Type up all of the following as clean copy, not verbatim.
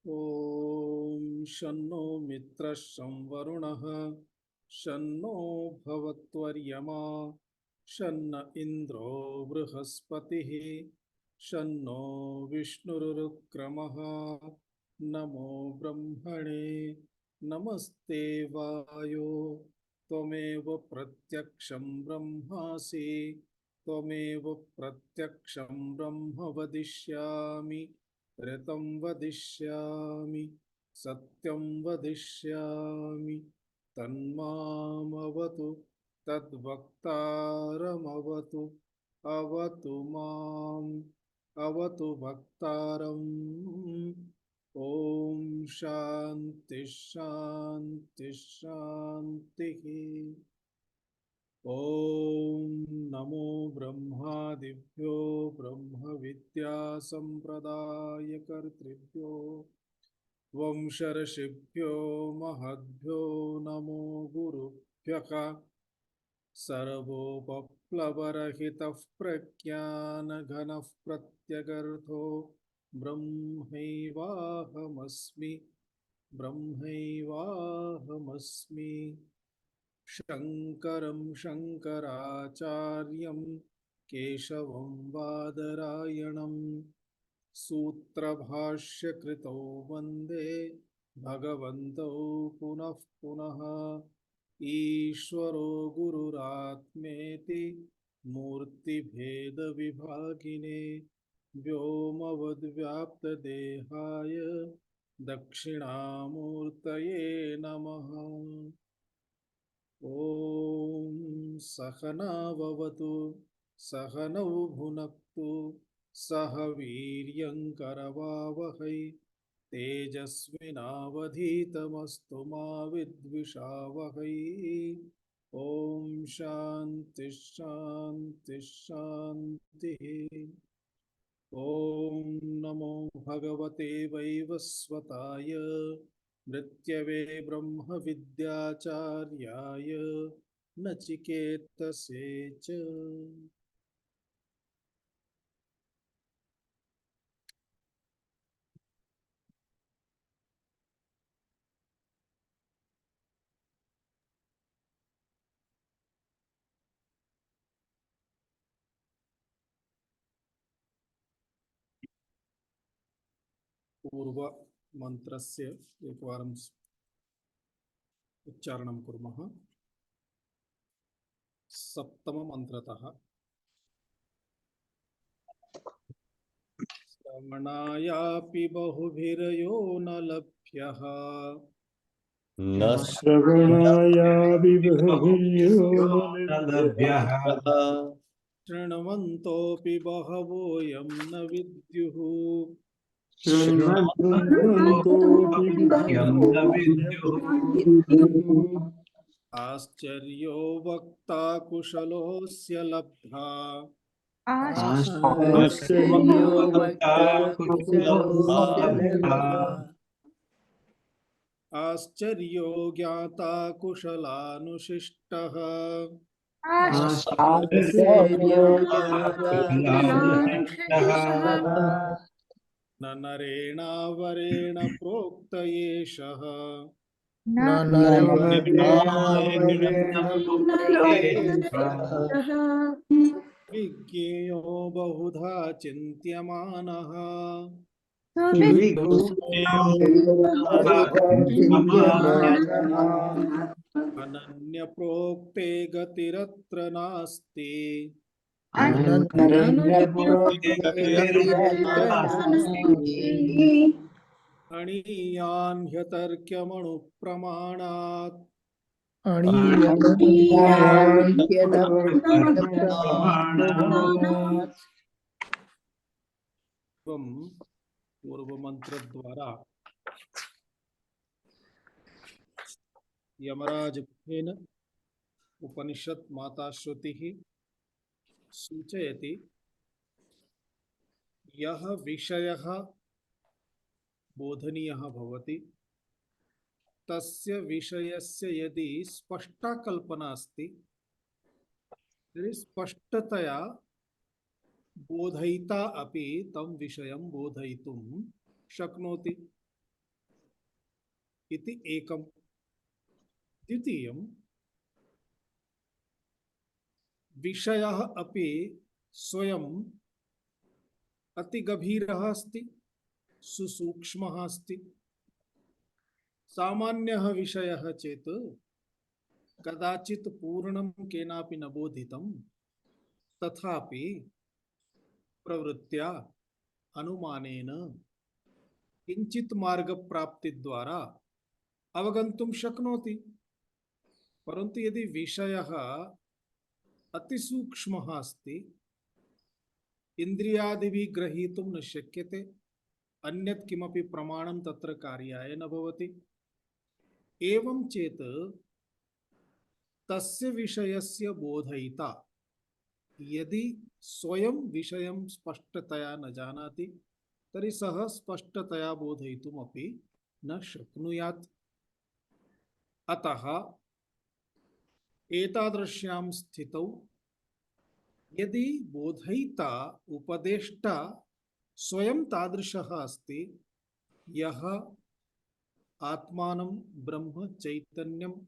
ॐ शन्नो मित्रः शं वरुणः शन्नो भवत्वर्यमा शन्न इन्द्रो बृहस्पतिः शन्नो विष्णुरुक्रमः। नमो ब्रह्मणे नमस्ते वायो त्वमेव प्रत्यक्षं ब्रह्मासि त्वमेव प्रत्यक्षं ब्रह्म वदिष्यामि ऋतं वदिष्यामि सत्यं वदिष्यामि तन्मामवतु तद्वक्तारमवतु अवतु माम् अवतु वक्तारम्। ॐ शान्ति शान्ति शान्तिः। ॐ नमो ब्रह्मादिभ्यो ब्रह्मविद्यासम्प्रदायकर्तृभ्यो वंशर्षिभ्यो महद्भ्यो नमो गुरुभ्यः। सर्वोपप्लवरहितः प्रज्ञानघनः प्रत्यगर्थो ब्रह्मैवाहमस्मि ब्रह्मैवाहमस्मि। शङ्करं शङ्कराचार्यं केशवं बादरायणं सूत्रभाष्यकृतौ वन्दे भगवन्तौ पुनः पुनः। ईश्वरो गुरुरात्मेति मूर्तिभेदविभागिने व्योमवद्व्याप्तदेहाय दक्षिणामूर्तये नमः। ॐ सहनाववतु सहनौ भुनक्तु सह वीर्यङ्करवावहै तेजस्विनावधीतमस्तु मा विद्विषावहै। ॐ शान्ति शान्ति शान्तिः। ॐ नमो भगवते वैवस्वताय मृत्यवे ब्रह्म विद्याचार्याय नचिकेतसे च। पूर्व मंत्रस्य एकवारं उच्चारणं कुर्मः। सप्तममन्त्रतः श्रवणायापि बहुभिर्यो न लभ्यः न श्रवणायादिबहुभिर्यो न लभ्यः शृण्वन्तोऽपि बहवोऽयं न विद्युः शृण्वन्तोऽपि यं न विद्युः आश्चर्यो वक्ता कुशलोऽस्य लब्धा आश्चर्यो वक्ता कुशलोऽस्य लब्धा आश्चर्यो ज्ञाता कुशलानुशिष्टः आश्चर्यो न नरेणावरेण प्रोक्त एषः न नरेण विज्ञेयो बहुधा चिन्त्यमानः अनन्यप्रोक्ते गतिरत्र नास्ति अणीयान् ह्यतर्क्यमणुप्रमाणात् पूर्व मंत्र द्वारा यमराज मुखेन उपनिषत् माता श्रुतिः सूचयति यः विषयः बोधनीयः भवति तस्य विषयस्य यदि स्पष्टा कल्पना अस्ति तर्हि स्पष्टतया बोधयिता अपि तं विषयं बोधयितुं शक्नोति। इति एकम्। द्वितीयं विषयः अपि स्वयं अतिगभीरः अस्ति, सुसूक्ष्मः अस्ति। सामान्यः विषयः चेत् कदाचित् पूर्णं केनापि न बोधितं, तथापि प्रवृत्त्या अनुमानेन किञ्चित् मार्गप्राप्तिद्वारा अवगन्तुं शक्नोति। परन्तु यदि विषयः अतिसूक्ष्मः अस्ति, इन्द्रियादिभिः ग्रहीतुं न शक्यते, अन्यत् किमपि प्रमाणं तत्र कार्याय न भवति, एवं चेत् तस्य विषयस्य बोधयिता यदि स्वयं विषयं स्पष्टतया न जानाति, तर्हि सः स्पष्टतया बोधयितुमपि न शक्नुयात्। अतः एतादृश्यां स्थितौ यदि बोधयिता उपदेष्टा स्वयं तादृशः अस्ति, यः आत्मानं ब्रह्म चैतन्यं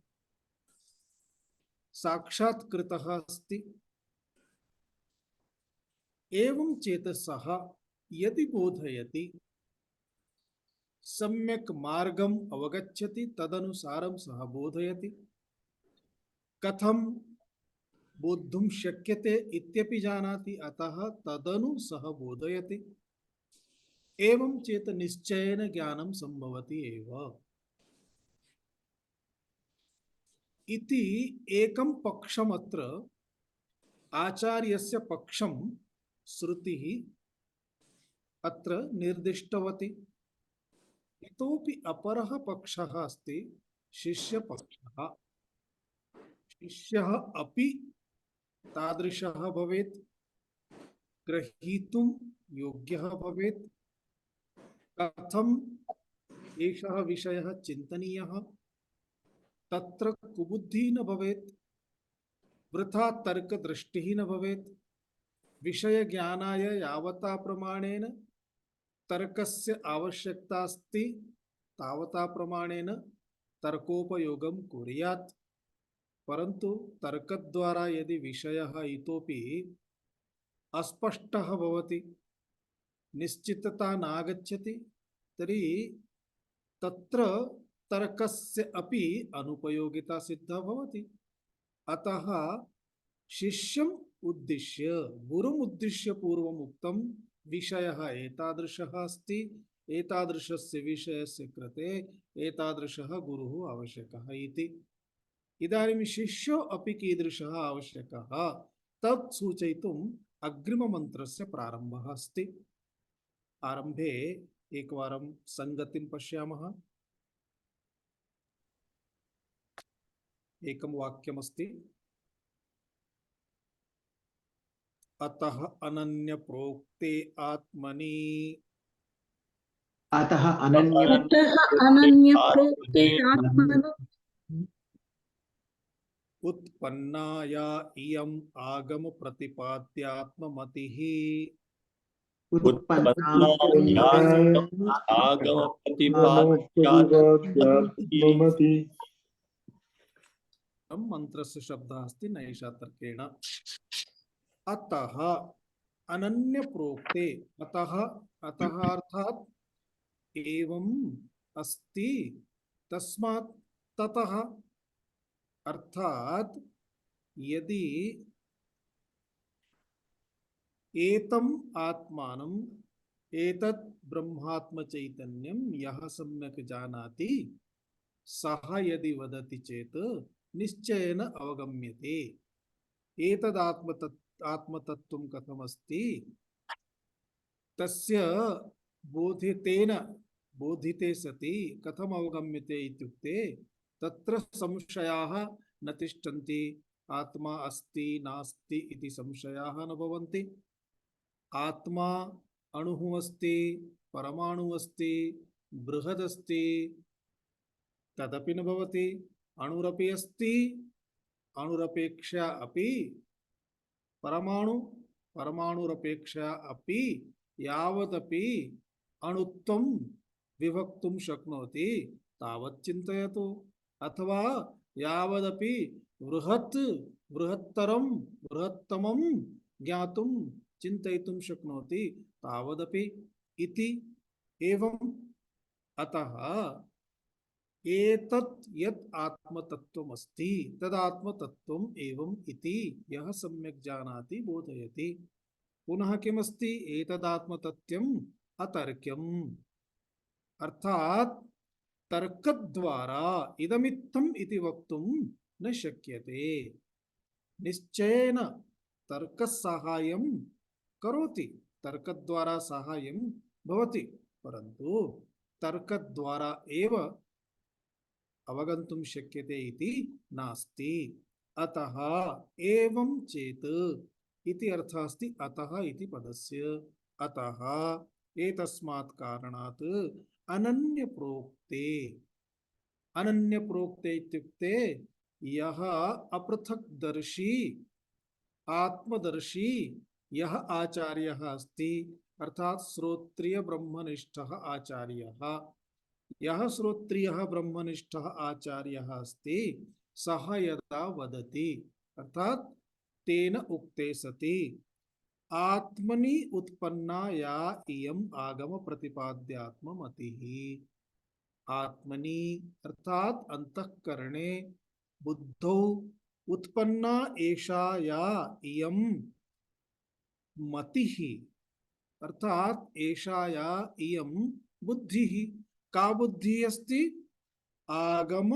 साक्षात्कृतः अस्ति, एवं चेत् सः यदि बोधयति, सम्यक् मार्गम् अवगच्छति, तदनुसारं सः बोधयति। कथं बोद्धुं शक्यते इत्यपि जानाति, अतः तदनु सः बोधयति। एवं चेत् निश्चयेन ज्ञानं संभवति एव इति एकं पक्षमत्र आचार्यस्य पक्षं श्रुतिः अत्र निर्दिष्टवती। इतोपि अपरः पक्षः अस्ति शिष्यपक्षः। शिष्यः अपि तादृशः भवेत्, ग्रहीतुं योग्यः भवेत्। कथम् एषः विषयः चिन्तनीयः, तत्र कुबुद्धिः न भवेत्, वृथा तर्कदृष्टिः न भवेत्। विषयज्ञानाय यावता प्रमाणेन तर्कस्य आवश्यकता अस्ति, तावता प्रमाणेन तर्कोपयोगं कुर्यात्। परन्तु तर्कद्वारा यदि विषयः इतोपि अस्पष्टः भवति, निश्चितता नागच्छति, तर्हि तत्र तर्कस्य अपि अनुपयोगिता सिद्धा भवति। अतः शिष्यम् उद्दिश्य, गुरुम् उद्दिश्य पूर्वम् उक्तं विषयः एतादृशः अस्ति, एतादृशस्य विषयस्य कृते एतादृशः गुरुः आवश्यकः इति। इदानीं शिष्यो अपि कीदृशः आवश्यकः तत् सूचयितुम् अग्रिममन्त्रस्य प्रारम्भः अस्ति। आरम्भे एकवारं संगतिं पश्यामः। एकं वाक्यमस्ति, अतः अनन्य प्रोक्ते आत्मनि अतः अनन्य अतः अनन्यप्रोक्ते आत्मनो उत्पन्नाया इयम् आगम प्रतिपाद्यात्ममतिः आगमप्रतिपाद्यात्ममति। मंत्रस्य शब्दः अस्ति नैषा तर्केण। अतः अनन्य प्रोक्ते, अतः अतः अर्थात एवं अस्ति, तस्मात् ततः, अर्थात यदि एतम् आत्मानम् एतत् ब्रह्मात्म चैतन्यं यः सम्यक् जानाति, सः यदि वदति चेत् निश्चयेन अवगम्यते। आत्मतत्त्वं कथमस्ति, तस्य बोधिते सति कथम अवगम्यते इत्युक्ते तत्र संशयाः न तिष्ठन्ति। आत्मा अस्ति नास्ति इति संशयाः न भवन्ति। आत्मा अणुः अस्ति, परमाणुः अस्ति, बृहदस्ति तदपि न भवति। अणुरपि अस्ति, अणुरपेक्षा अपि परमाणुरपेक्षा अपि यावदपि अणुत्वं विभक्तुं शक्नोति, तावत् चिन्तयतु अथवा यावदपि बृहत् बृहत्तरं बृहत्तमं ज्ञातुं चिन्तयितुं शक्नोति तावदपि इति एवं अतः एतत् यत् आत्मतत्त्वमस्ति तदात्मतत्त्वम् एवम् इति यः सम्यक् जानाति बोधयति। पुनः किमस्ति एतदात्मतत्त्वम् अतर्क्यम् अर्थात् तर्कद्वारा इदमित्थम् इति वक्तुं न शक्यते। निश्चयेन तर्कसाहाय्यं करोति, तर्कद्वारा साहाय्यं भवति, परन्तु तर्कद्वारा एव अवगन्तुं शक्यते इति नास्ति। अतः एवं चेत् इति अर्थः अस्ति अतः इति पदस्य। अतः एतस्मात् कारणात् अनन्यप्रोक्ते, अनन्यप्रोक्ते इत्युक्ते यः अपृथक्दर्शी आत्मदर्शी यः आचार्यः अस्ति अर्थात् श्रोत्रिय ब्रह्मनिष्ठः आचार्यः, यः श्रोत्रियः ब्रह्मनिष्ठः आचार्यः अस्ति सः यदा वदति अर्थात् तेन उक्ते सति आत्मनि उत्पन्ना या इयम् आगम प्रतिपाद्यात्ममतिः, आत्मनि अर्थात् अंतःकरणे बुद्धौ उत्पन्ना एषा या इयम् मतिः अर्थात् एषा या इयम् बुद्धिः। का बुद्धिः अस्ति? आगम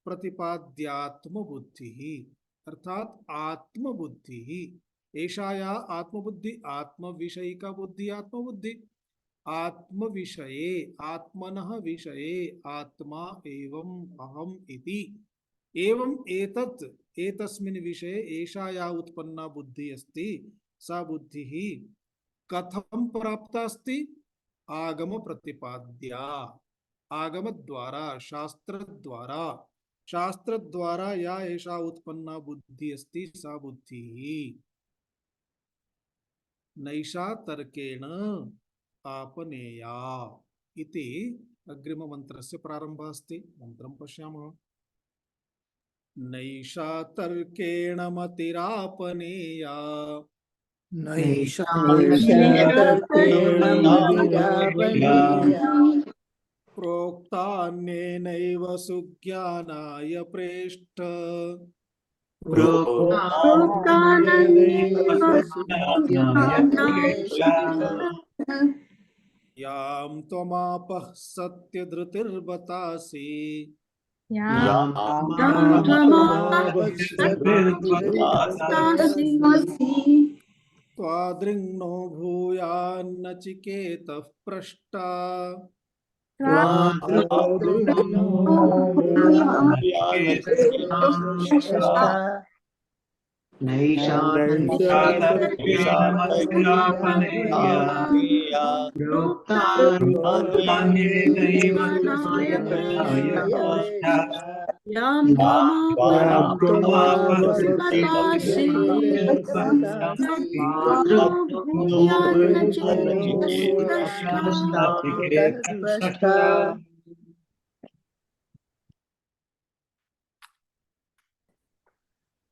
प्रतिपाद्यात्म बुद्धिः अर्थात् आत्मबुद्धिः। एषा या आत्मबुद्धि, आत्मविषयिका बुद्धि, आत्मबुद्धि आत्मविषये आत्मनः विषये आत्मा एवं अहम् इति एवं एतत् एतस्मिन् विषये एषा या उत्पन्ना बुद्धिः अस्ति सा बुद्धिः कथं प्राप्ता अस्ति? आगम प्रतिपाद्या, आगम द्वारा शास्त्र द्वारा, शास्त्र द्वारा या एषा उत्पन्ना बुद्धि अस्ति सा बुद्धिः नैषा तर्केण आपनेया इति अग्रिम मंत्रस्य प्रारंभः अस्ति। मंत्रं पश्यामः। नैषा तर्केण मतिरापनेया प्रोक्तान्येनैव सुज्ञानाय प्रेष्ठ यां त्वमापः सत्यधृतिर्बतासि त्वादृङ्नो भूयान्नचिकेतः पृष्टा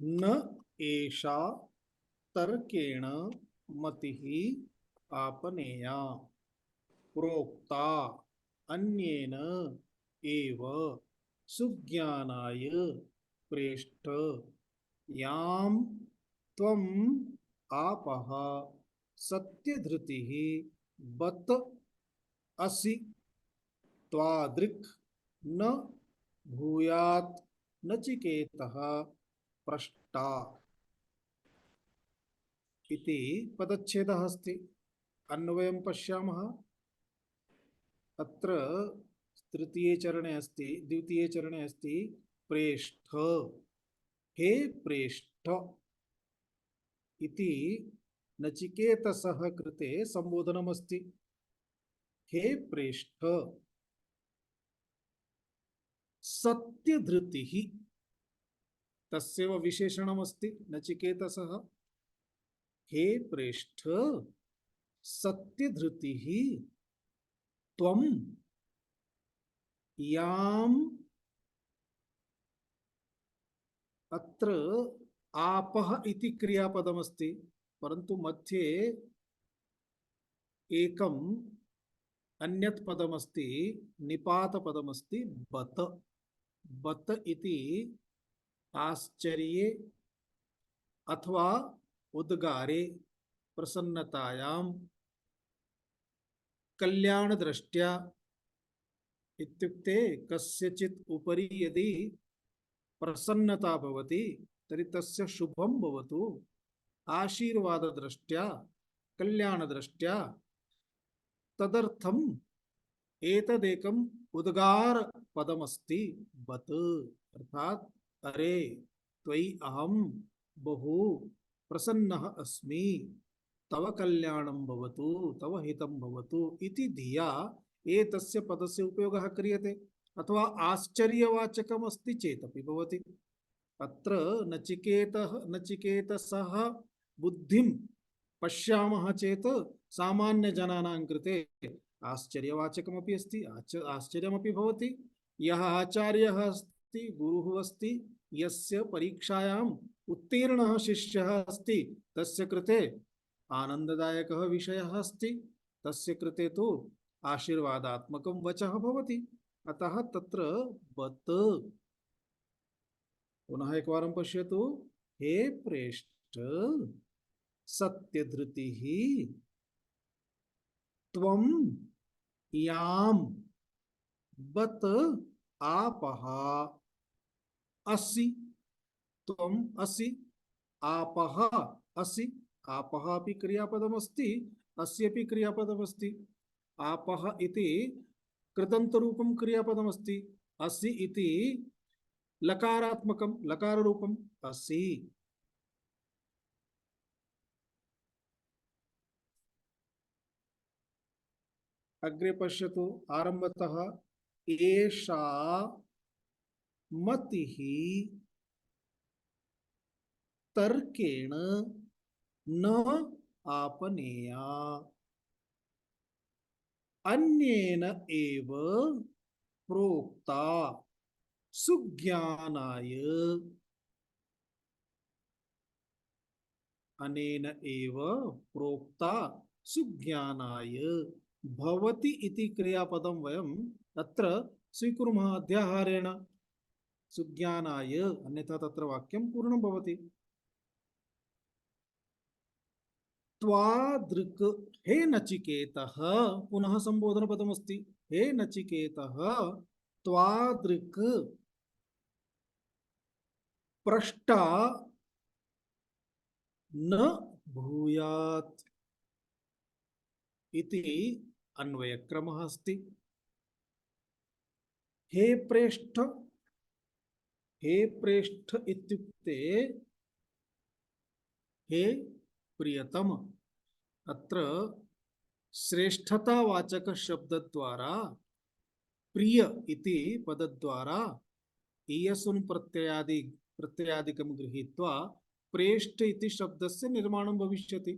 न एषा तर्केण मतिः आपनेया प्रोक्ता अन्येन एव सुज्ञानाय प्रेष्ठ यां त्वम् आपः सत्यधृतिः बत असि त्वादृक् न भूयात् नचिकेतः पृष्टा इति पदच्छेदः अस्ति। अन्वयं पश्यामः। अत्र तृतीये चरणे अस्ति, द्वितीये चरणे अस्ति प्रेष्ठ, हे प्रेष्ठ इति नचिकेतसः कृते संबोधनमस्ति। हे प्रेष्ठ सत्यधृतिः तस्यैव विशेषणमस्ति नचिकेतसः। हे प्रेष्ठ सत्यधृतिः त्वम् याम अत्र आपः इति क्रियापदमस्ति, परन्तु मध्ये एकम् अन्यत् पदमस्ति, निपातपदमस्ति बत। बत इति आश्चर्ये अथवा उद्गारे प्रसन्नतायां कल्याणदृष्ट्या इत्युक्ते कस्यचित् उपरि यदि प्रसन्नता भवति तर्हि तस्य शुभं भवतु, आशीर्वाददृष्ट्या कल्याणदृष्ट्या, तदर्थम् एतदेकम् उद्गार पदमस्ति बत, अर्थात अरे त्वयि अहं बहु प्रसन्नः अस्मि, तव कल्याणं भवतु, तव हितं भवतु इति धिया एतस्य पदस्य उपयोगः क्रियते। अथवा आश्चर्यवाचकम् अस्ति चेदपि भवति। अत्र नचिकेतसः बुद्धिं पश्यामः चेत् सामान्यजनानां कृते आश्चर्यवाचकमपि अस्ति, आश्चर्यमपि भवति। यः आचार्यः अस्ति, गुरुः अस्ति, यस्य परीक्षायाम् उत्तीर्णः शिष्यः अस्ति, तस्य कृते आनन्ददायकः विषयः अस्ति, तस्य कृते तु आशीर्वादात्मकं वचः भवति। अतः तत्र बत। पुनः एकवारं पश्यतु। हे प्रेष्ठ सत्यधृतिः त्वं यां बत आपः असि। त्वं असि, आपः असि। आपः अपि क्रियापदमस्ति, अस्यपि क्रियापदमस्ति। आपः इति कृदन्तरूपं क्रियापदमस्ति, असि इति लकारात्मकं लकाररूपम् असि। अग्रे पश्यतु। आरम्भतः एषा मतिः तर्केण न आपनेया, अन्येन एव प्रोक्ता सुज्ञानाय। अनेन एव प्रोक्ता सुज्ञानाय। भवति इति क्रियापदं वयम् अत्र स्वीकुर्मः अध्याहारेण। सुज्ञानाय, अन्यथा तत्र वाक्यं पूर्णं भवति। त्वादृक्, हे नचिकेतः, पुनः संबोधनपदमस्ति। हे नचिकेतः त्वादृक् पृष्टा न भूयात् इति अन्वयक्रमः अस्ति। हे प्रेष्ठ, हे प्रेष्ठ इत्युक्ते हे प्रियतम। अत्र श्रेष्ठतावाचक शब्दद्वारा प्रिय इति पदद्वारा ईयसुन् प्रत्ययादिकं गृहीत्वा प्रेष्ठ इति शब्दस्य निर्माणं भविष्यति।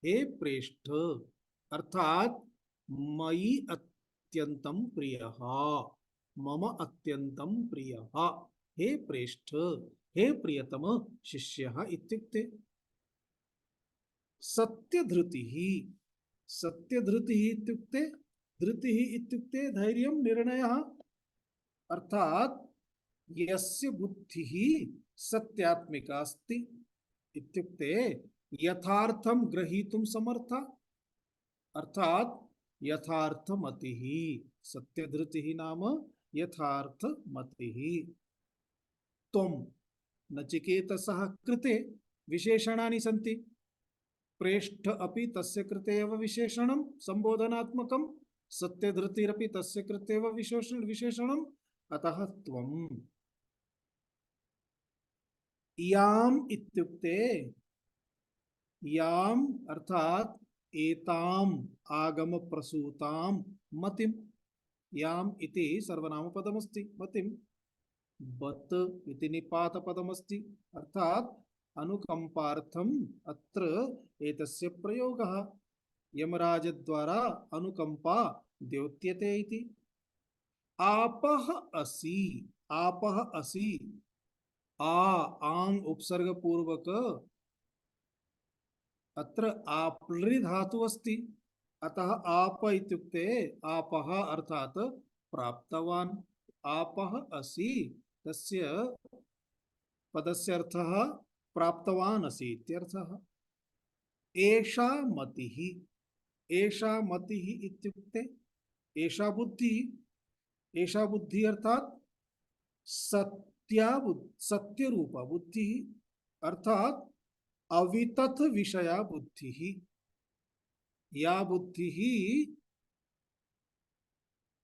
हे प्रेष्ठ अर्थात मयि अत्यन्तं प्रियः, मम अत्यन्तं प्रियः। हे प्रेष्ठ, हे प्रियतम शिष्यः इत्युक्ते। सत्यधृतिः, सत्यधृतिः इत्युक्ते, धृतिः इत्युक्ते धैर्यं, निर्णयः। अर्थात यस्य बुद्धिः सत्यात्मिका अस्ति इत्युक्ते यथार्थं ग्रहीतुं समर्था, अर्थात यथार्थमतिः। सत्यधृतिः नाम यथार्थमतिः। त्वं नचिकेतसः कृते विशेषणानि सन्ति। प्रेष्ठ अपि तस्य कृते एव विशेषणं संबोधनात्मकं, सत्यधृतिरपि तस्य कृते एव विशेषणम्। अतः त्वं। याम् इत्युक्ते, याम् अर्थात एताम् आगम प्रसूतां मतिं। याम् इति सर्वनामपदमस्ति, मतिं। बत इति निपातपदमस्ति, अर्थात अनुकंपार्थम् अत्र एतस्य प्रयोगः। यमराजद्वारा अनुकंपा द्योत्यते इति। आपः असि, आपः असि, आंग उपसर्ग पूर्वक अत्र आप्लृ धातु अस्ति, अतः आप इत्युक्ते आपः अर्थात प्राप्तवान्। आपः असि तस्य पदस्य अर्थः प्राप्तवान् असि इत्यर्थः। एषा मतिः, एषा मतिः इत्युक्ते एषा बुद्धिः, एषा बुद्धिः अर्थात सत्य रूपा बुद्धिः अर्थात अवितथ विषया बुद्धिः। या बुद्धिः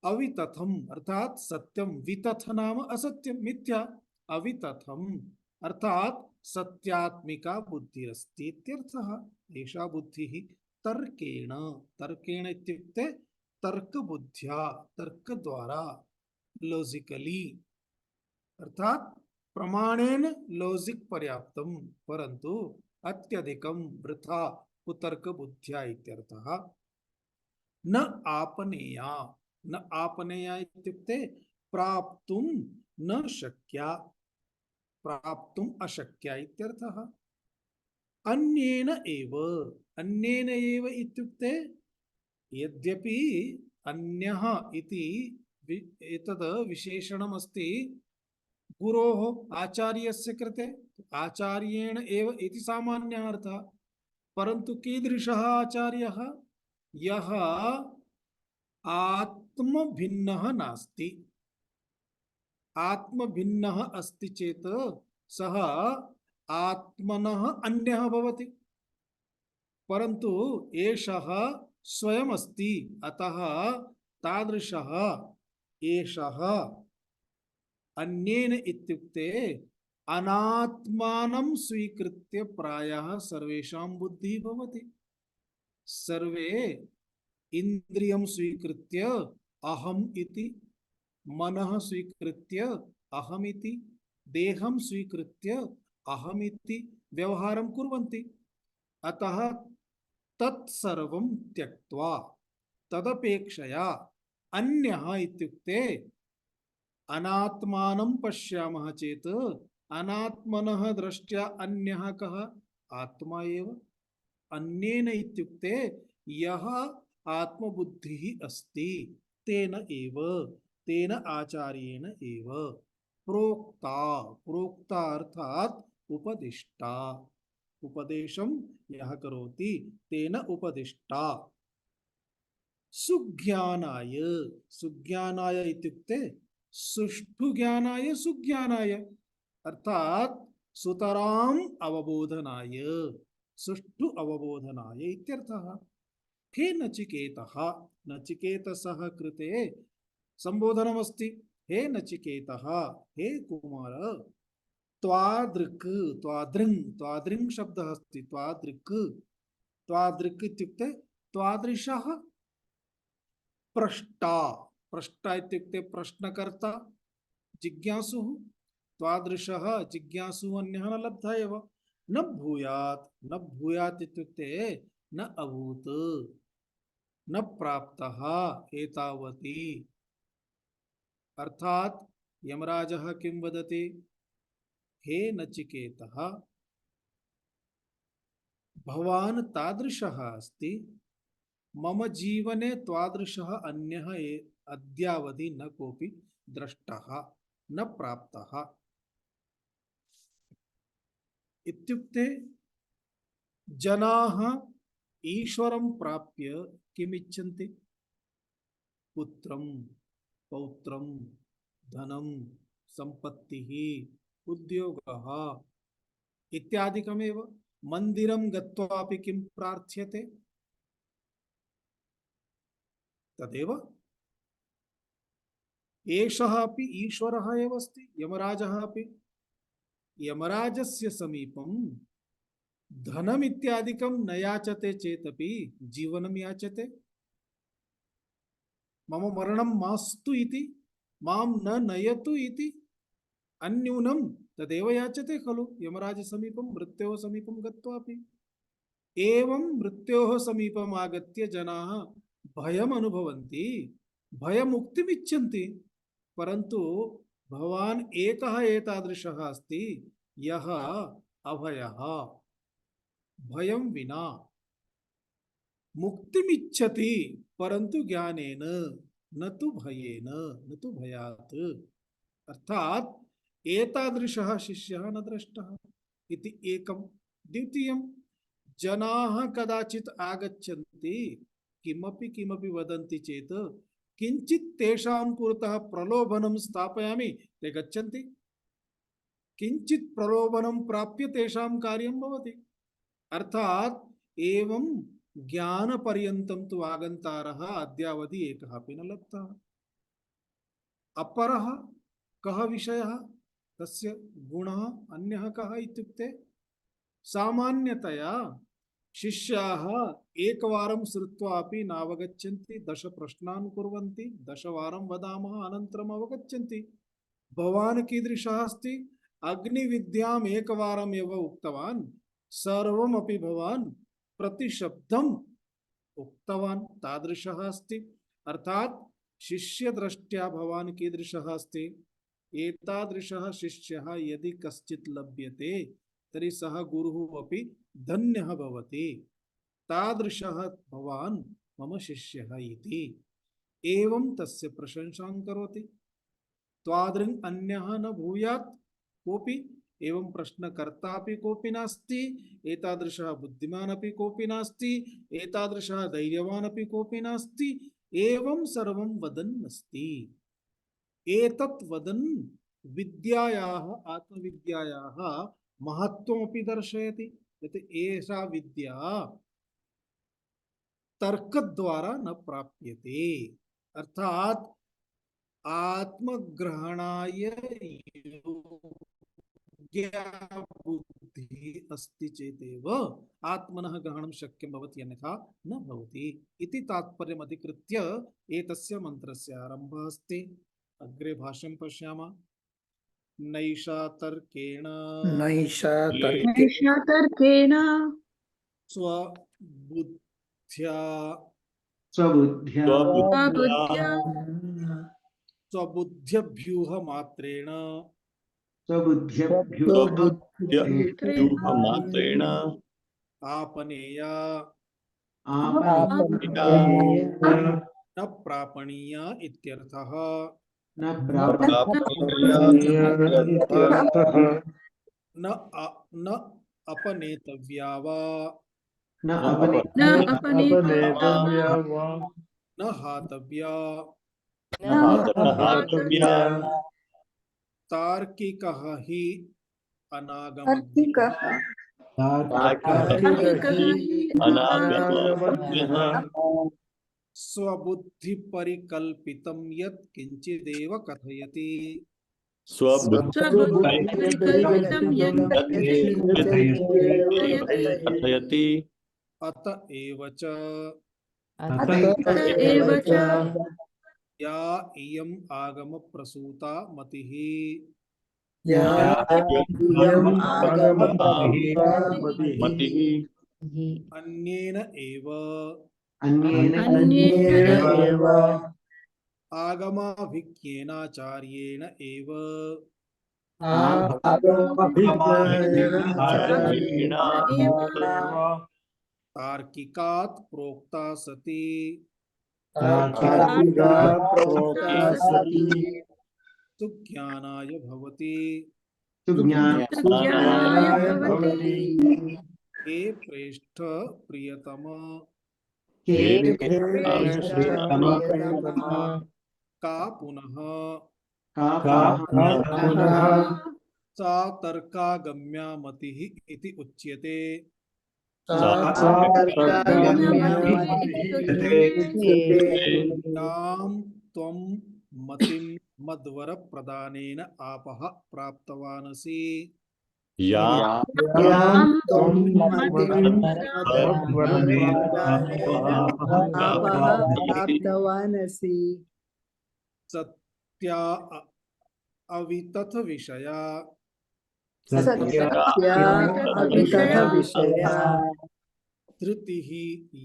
अवितथम अर्थात सत्यम, वितथ नाम असत्यम मिथ्या, अवितथम अर्थात सत्यात्मिका बुद्धिरस्ति इत्यर्थः। एषा बुद्धिः तर्केण, तर्केण इत्युक्ते तर्क बुद्ध्या, तर्क द्वारा, लॉजिकली अर्थात प्रमाणेन लॉजिक पर्याप्तम परंतु अत्यधिकम वृथा कुतर्क बुद्ध्या इत्यर्थः। न आपनेया, न आपनेया इत्युक्ते प्राप्तुम न शक्या, प्राप्तुम अशक्या इत्यर्थः। अन्येन एव, अन्येन एव इत्युक्ते यद्यपि अन्यः इति एतद् विशेषणम् अस्ति गुरोः आचार्यस्य कृते, आचार्येण एव इति सामान्यः अर्थः, परन्तु कीदृशः आचार्यः? यः आत्म भिन्नः नास्ति। आत्म भिन्नः अस्ति चेत् सः आत्मनः अन्यः भवति, परन्तु एषः स्वयम् अस्ति, अतः तादृशः एषः अन्येन इत्युक्ते अनात्मानं स्वीकृत्य प्रायः सर्वेषां बुद्धिः भवति। सर्वे इंद्रियं स्वीकृत्य अहम् इति, मनः स्वीकृत्य अहमिति, देहं स्वीकृत्य अहमिति व्यवहारं कुर्वन्ति। अतः तत्सर्वं त्यक्त्वा तदपेक्षया अन्यः इत्युक्ते अनात्मानं पश्यामः चेत् अनात्मनः दृष्ट्या अन्यः कः? आत्मा एव। अन्येन इत्युक्ते यः आत्मबुद्धिः अस्ति तेन एव, तेन आचार्येण एव प्रोक्ता, प्रोक्ता अर्थात उपदिष्टा, उपदेशं यः करोति तेन उपदिष्टा। सुज्ञानाय, सुज्ञानाय इत्युक्ते सुष्ठु ज्ञानाय, सुज्ञानाय अर्थात सुतराम अवबोधनाय, सुष्ठु अवबोधनाय इत्यर्थः। हे नचिकेतः, नचिकेतसः कृते संबोधनमस्ति। हे नचिकेतः, हे कुमार, त्वादृक्, त्वादृङ्, त्वादृङ् शब्दः अस्ति, त्वादृक्, त्वादृक् इत्युक्ते त्वादृशः प्रष्टा, प्रष्टा इत्युक्ते प्रश्नकर्ता, जिज्ञासुः, त्वादृशः जिज्ञासुः अन्यः न लब्धः एव। न भूयात्, न भूयात् इत्युक्ते न अभूत्, न प्राप्तः एतावति, अर्थात यमराजः किं वदति? हे नचिकेतः, भवान् तादृशः अस्ति, मम जीवने तादृशः अन्यः अद्यावधि न कोऽपि दृष्टः न प्राप्तः। इत्युक्ते जनाः ईश्वरं प्राप्य किमिच्छन्ति? पुत्रं, पौत्रं, धनं, सम्पत्तिः, उद्योगः इत्यादिकमेव। मन्दिरं गत्वापि किं प्रार्थ्यते? तदेव। एषः अपि ईश्वरः एव अस्ति, यमराजः अपि। यमराजस्य समीपं धनम् इत्यादिकं न याचते चेदपि जीवनं याचते। मम मरणं मास्तु इति, मां न नयतु इति अन्यूनं तदेव याचते खलु यमराज समीपं, मृत्योः समीपं गत्वापि। एवं मृत्योः समीपम् आगत्य जनाः भयम् अनुभवन्ति, भयमुक्तिम् इच्छन्ति, परन्तु भवान् एकः एतादृशः अस्ति यः अभयः, भयं विना मुक्तिमिच्छति, परन्तु ज्ञानेन न तु भयेन, न तु भयात्। अर्थात एतादृशः शिष्यः न दृष्टः इति एकं। द्वितीयं, जनाः कदाचित् आगच्छन्ति, किमपि किमपि वदन्ति चेत् किञ्चित् तेषां पुरतः प्रलोभनं स्थापयामि, ते गच्छन्ति। किञ्चित् प्रलोभनं प्राप्य तेषां कार्यं भवति। अर्थात एवं ज्ञानपर्यन्तं तु आगन्तारः अद्यावधि एकः अपि न लब्धः। अपरः कः विषयः, तस्य गुणः अन्यः कः इत्युक्ते सामान्यतया शिष्याः एकवारं श्रुत्वा अपि नावगच्छन्ति, 10 प्रश्नान् कुर्वन्ति, 10 वारं वदामः अनन्तरम् अवगच्छन्ति। भवान् कीदृशः अस्ति, अग्निविद्याम् एकवारम् एव उक्तवान्, सर्वमपि भवान् प्रतिशब्दम् उक्तवान्, तादृशः अस्ति। अर्थात शिष्यदृष्ट्या भवान् कीदृशः अस्ति, एतादृशः शिष्यः यदि कश्चित् लभ्यते तर्हि सः गुरुः अपि धन्यः भवति। तादृशः भवान् मम शिष्यः इति एवं तस्य प्रशंसां करोति। त्वादृङ् अन्यः न भूयात्, कोऽपि एवं प्रश्नकर्ता अपि कोऽपि नास्ति, एतादृशः बुद्धिमान् अपि कोऽपि नास्ति, एतादृशः धैर्यवान् अपि कोऽपि नास्ति, एवं सर्वं वदन् अस्ति। एतत् वदन् विद्यायाः, आत्मविद्यायाः महत्त्वमपि दर्शयति। यत् एषा विद्या तर्कद्वारा न प्राप्यते। अर्थात आत्मग्रहणाय योग्या बुद्धिः अस्ति चेदेव आत्मनः ग्रहणं शक्यं भवति, अन्यथा न भवति इति तात्पर्यम् अधिकृत्य एतस्य मन्त्रस्य आरम्भः अस्ति। अग्रे भाष्यं पश्यामः। नैषा तर्केण नैषा तर्के नैषा तर्केण स्वबुद्ध्या स्वबुद्ध्या स्वबुद्ध्या स्वबुद्ध्यभ्यूहमात्रेण स्वबुद्ध्यव्यूहमात्रेण आपनेया आपनेया न प्रापणीया इत्यर्थः। न प्रापणीया इत्यर्थः। न अपनेतव्या वा, न न अपनेतव्या वा न हातव्या, न हातव्या तार्किकः हि तार्किकः अनागमः स्वबुद्धिपरिकल्पितं यत् किञ्चिदेव कथयति। स्वबुद्धिपरिकल्पितं यत् कथयति। अत एव च या इयम् आगमप्रसूता मतिः मतिः अन्येन एव आगमाभिज्ञेनाचार्येण एव तार्किकात् प्रोक्ता सती सुज्ञानाय भवति। हे प्रेष्ठ प्रियतम का पुनः सा तर्कागम्या मतिः इति उच्यते। यां त्वं मतिं मद्वर प्रदानेन आपः प्राप्तवानसि। सत्या अवितथ विषया धृतिः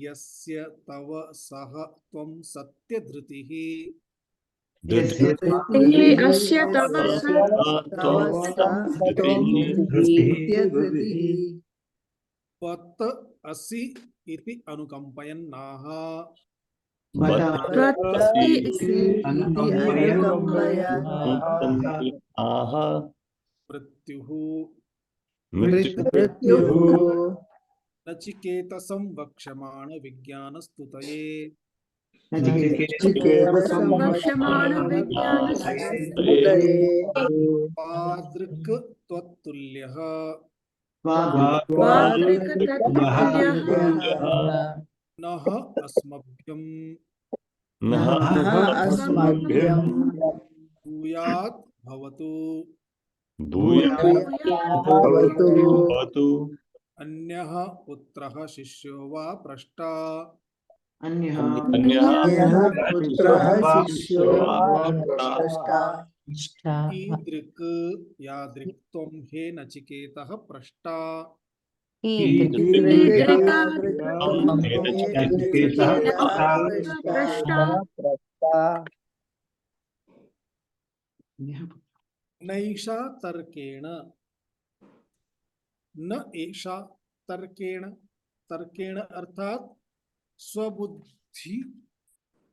यस्य तव सह त्वं सत्यधृतिः धृतिः अस्य तव वत् असि इति अनुकम्पयन्नाह त्वत्ति आह मृत्युः मृत्युः नचिकेतसं वक्ष्यमाण विज्ञानस्तुतये संवक्ष्यमाण वादृक् त्वत्तुल्यः वादृक्तत्तुल्यः नः अस्मभ्यं नः अस्मभ्यं भूयात् भवतु भूयात् अन्यः पुत्रः शिष्यो वा पृष्टा अन्यः ईदृक् यादृक् त्वं हे नचिकेतः पृष्टा पृष्टा नैषा तर्केण न एषा तर्केण तर्केण अर्थात स्वबुद्धि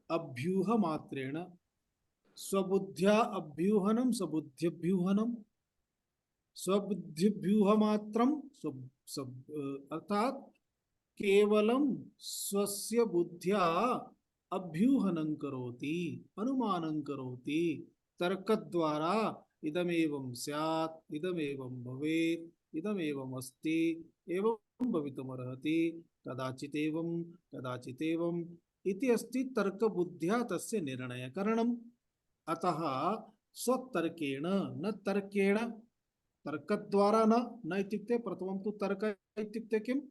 अभ्यूह मात्रेण स्वबुद्ध्या अभ्यूहनम स्वबुद्ध्यभ्यूहनम स्वबुद्धिभ्यूह मात्रम अर्थात केवलं स्वस्य बुद्ध्या अभ्यूहनं करोति अनुमानं करोति तर्कद्वारा इदमेवं स्यात् इदमेवं भवेत् इदमेवम् अस्ति एवं भवितुमर्हति कदाचितेवम् इति अस्ति तर्कबुद्ध्या तस्य निर्णयकरणम् अतः स्वतर्केण न तर्केण तर्कद्वारा न इत्युक्ते प्रथमं तु तर्क इत्युक्ते किम्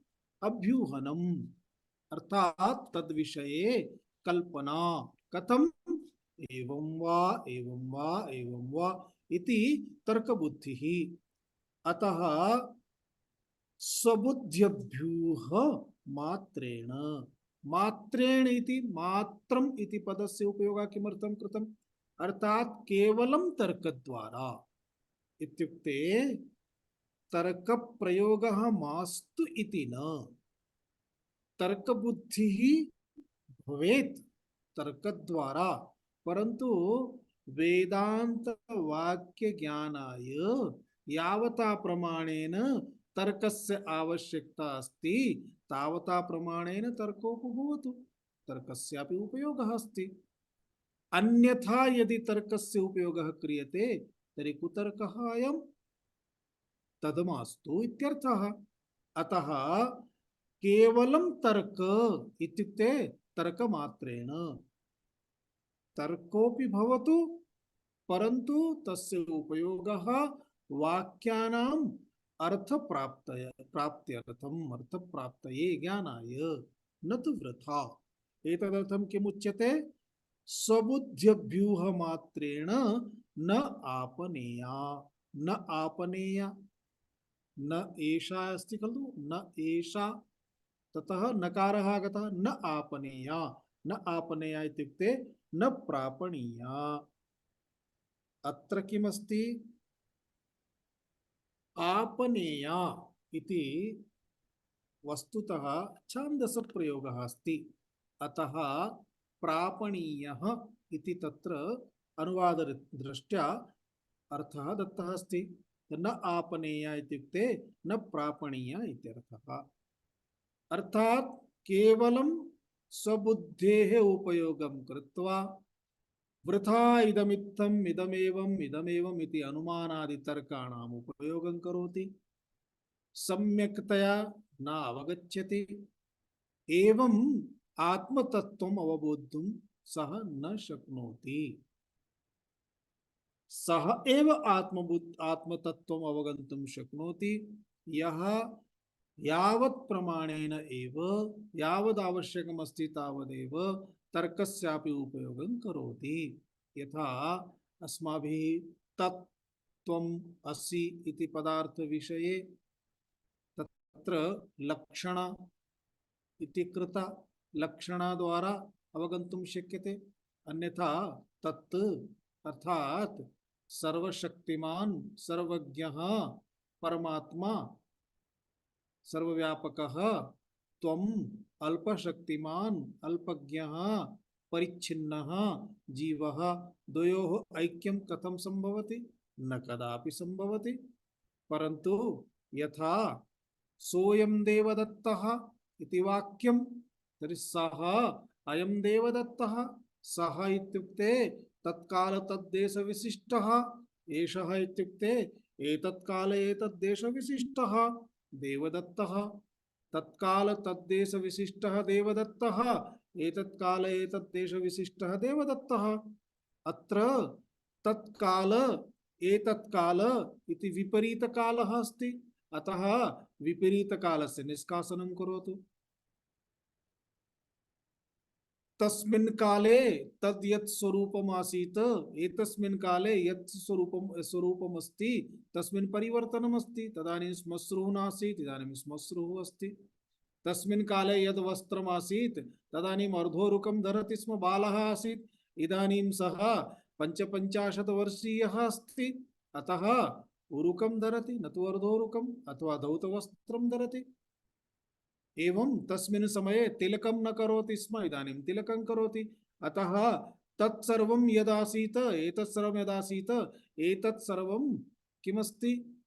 अभ्यूहनम् अर्थात तद्विषये कल्पना कथम् एवं वा एवं वा एवं वा इति तर्कबुद्धिः अतः स्वबुद्ध्यभ्यूह मात्रेण मात्रेण इति मात्रम् इति पदस्य उपयोगः किमर्थं कृतम् अर्थात केवलं तर्कद्वारा इत्युक्ते तर्कप्रयोगः मास्तु इति न तर्कबुद्धिः भवेत् तर्कद्वारा परन्तु वेदांत वाक्य ज्ञानाय यावता प्रमाणेन तर्कस्य आवश्यकता अस्ति तावता प्रमाणेन तर्कोपि भवतु तर्कस्यापि उपयोगः अस्ति अन्यथा यदि तर्कस्य उपयोगः क्रियते तर्हि कुतर्कः अयम् तदमास्तु इत्यर्थः अतः केवलं तर्क इत्युक्ते तर्कमात्रेण तर्कोपि भवतु परन्तु तस्य उपयोगः वाक्यानाम् अर्थप्राप्तये ज्ञानाय न तु वृथा एतदर्थं किमुच्यते स्वबुद्ध्यभ्यूह मात्रेण न आपनेया न एषा अस्ति खलु न एषा ततः नकारः आगतः न आपनेया इत्युक्ते न प्रापणीया अत्र किमस्ति आपनेया इति वस्तुतः छान्दसप्रयोगः अस्ति अतः प्रापणीयः इति तत्र अनुवाददृष्ट्या अर्थः दत्तः अस्ति न आपनेया इत्युक्ते न प्रापणीया इत्यर्थः अर्थात केवलं स्वबुद्धेः उपयोगं कृत्वा वृथा इदमित्थम् इदमेवम् इति अनुमानादितर्काणाम् उपयोगं करोति सम्यक्तया न अवगच्छति एवं आत्मतत्त्वम् अवबोद्धुं सः न शक्नोति सः एव आत्मतत्त्वम् अवगन्तुं शक्नोति यः यावत् प्रमाणेन एव यावदावश्यकमस्ति तावदेव तर्कस्यापि उपयोगं करोति यथा अस्माभिः तत् त्वम् असि इति पदार्थविषये तत्र लक्षण इति कृता लक्षणद्वारा अवगन्तुं शक्यते अन्यथा तत् अर्थात सर्वशक्तिमान सर्वज्ञः परमात्मा सर्वव्यापकः त्वम् अल्पशक्तिमान अल्पज्ञः परिच्छिन्नः जीवः द्वयोः ऐक्यं कथं संभवति? न कदापि संभवति। परन्तु यथा सोऽयं देवदत्तः इति वाक्यं, तर्हि सः अयं देवदत्तः, सः इत्युक्ते तत्काल तद्देश विशिष्टः, एषः इत्युक्ते एतत्काल एतद्देश विशिष्टः देवदत्तः, तत्काल तद्देश विशिष्टः देवदत्तः, एतत्काल एतद्देश विशिष्टः देवदत्तः। अत्र तत्काल एतत्काल इति विपरीतकालः अस्ति, अतः विपरीतकालस्य निष्कासनं करोतु। तस्मिन् काले तद् यत् स्वरूपम् आसीत्, एतस्मिन् काले यत् स्वरूपम् अस्ति तस्मिन् परिवर्तनम् अस्ति। तदानीं श्मश्रुः नासीत्, इदानीं श्मश्रुः अस्ति। तस्मिन् काले यद् वस्त्रम् आसीत् तदानीम् अर्धोरुकं धरति स्म बालः आसीत्, इदानीं सः 55 वर्षीयः अस्ति, अतः उरुकं धरति न तु अर्धोरुकम् अथवा धौतवस्त्रं धरति। एवं तस्मिन् समये तिलकं न करोति स्म, इदानीं तिलकं करोति। अतः तत्सर्वं यदासीत् एतत्सर्वं यदासीत् एतत्सर्वं किमस्ति?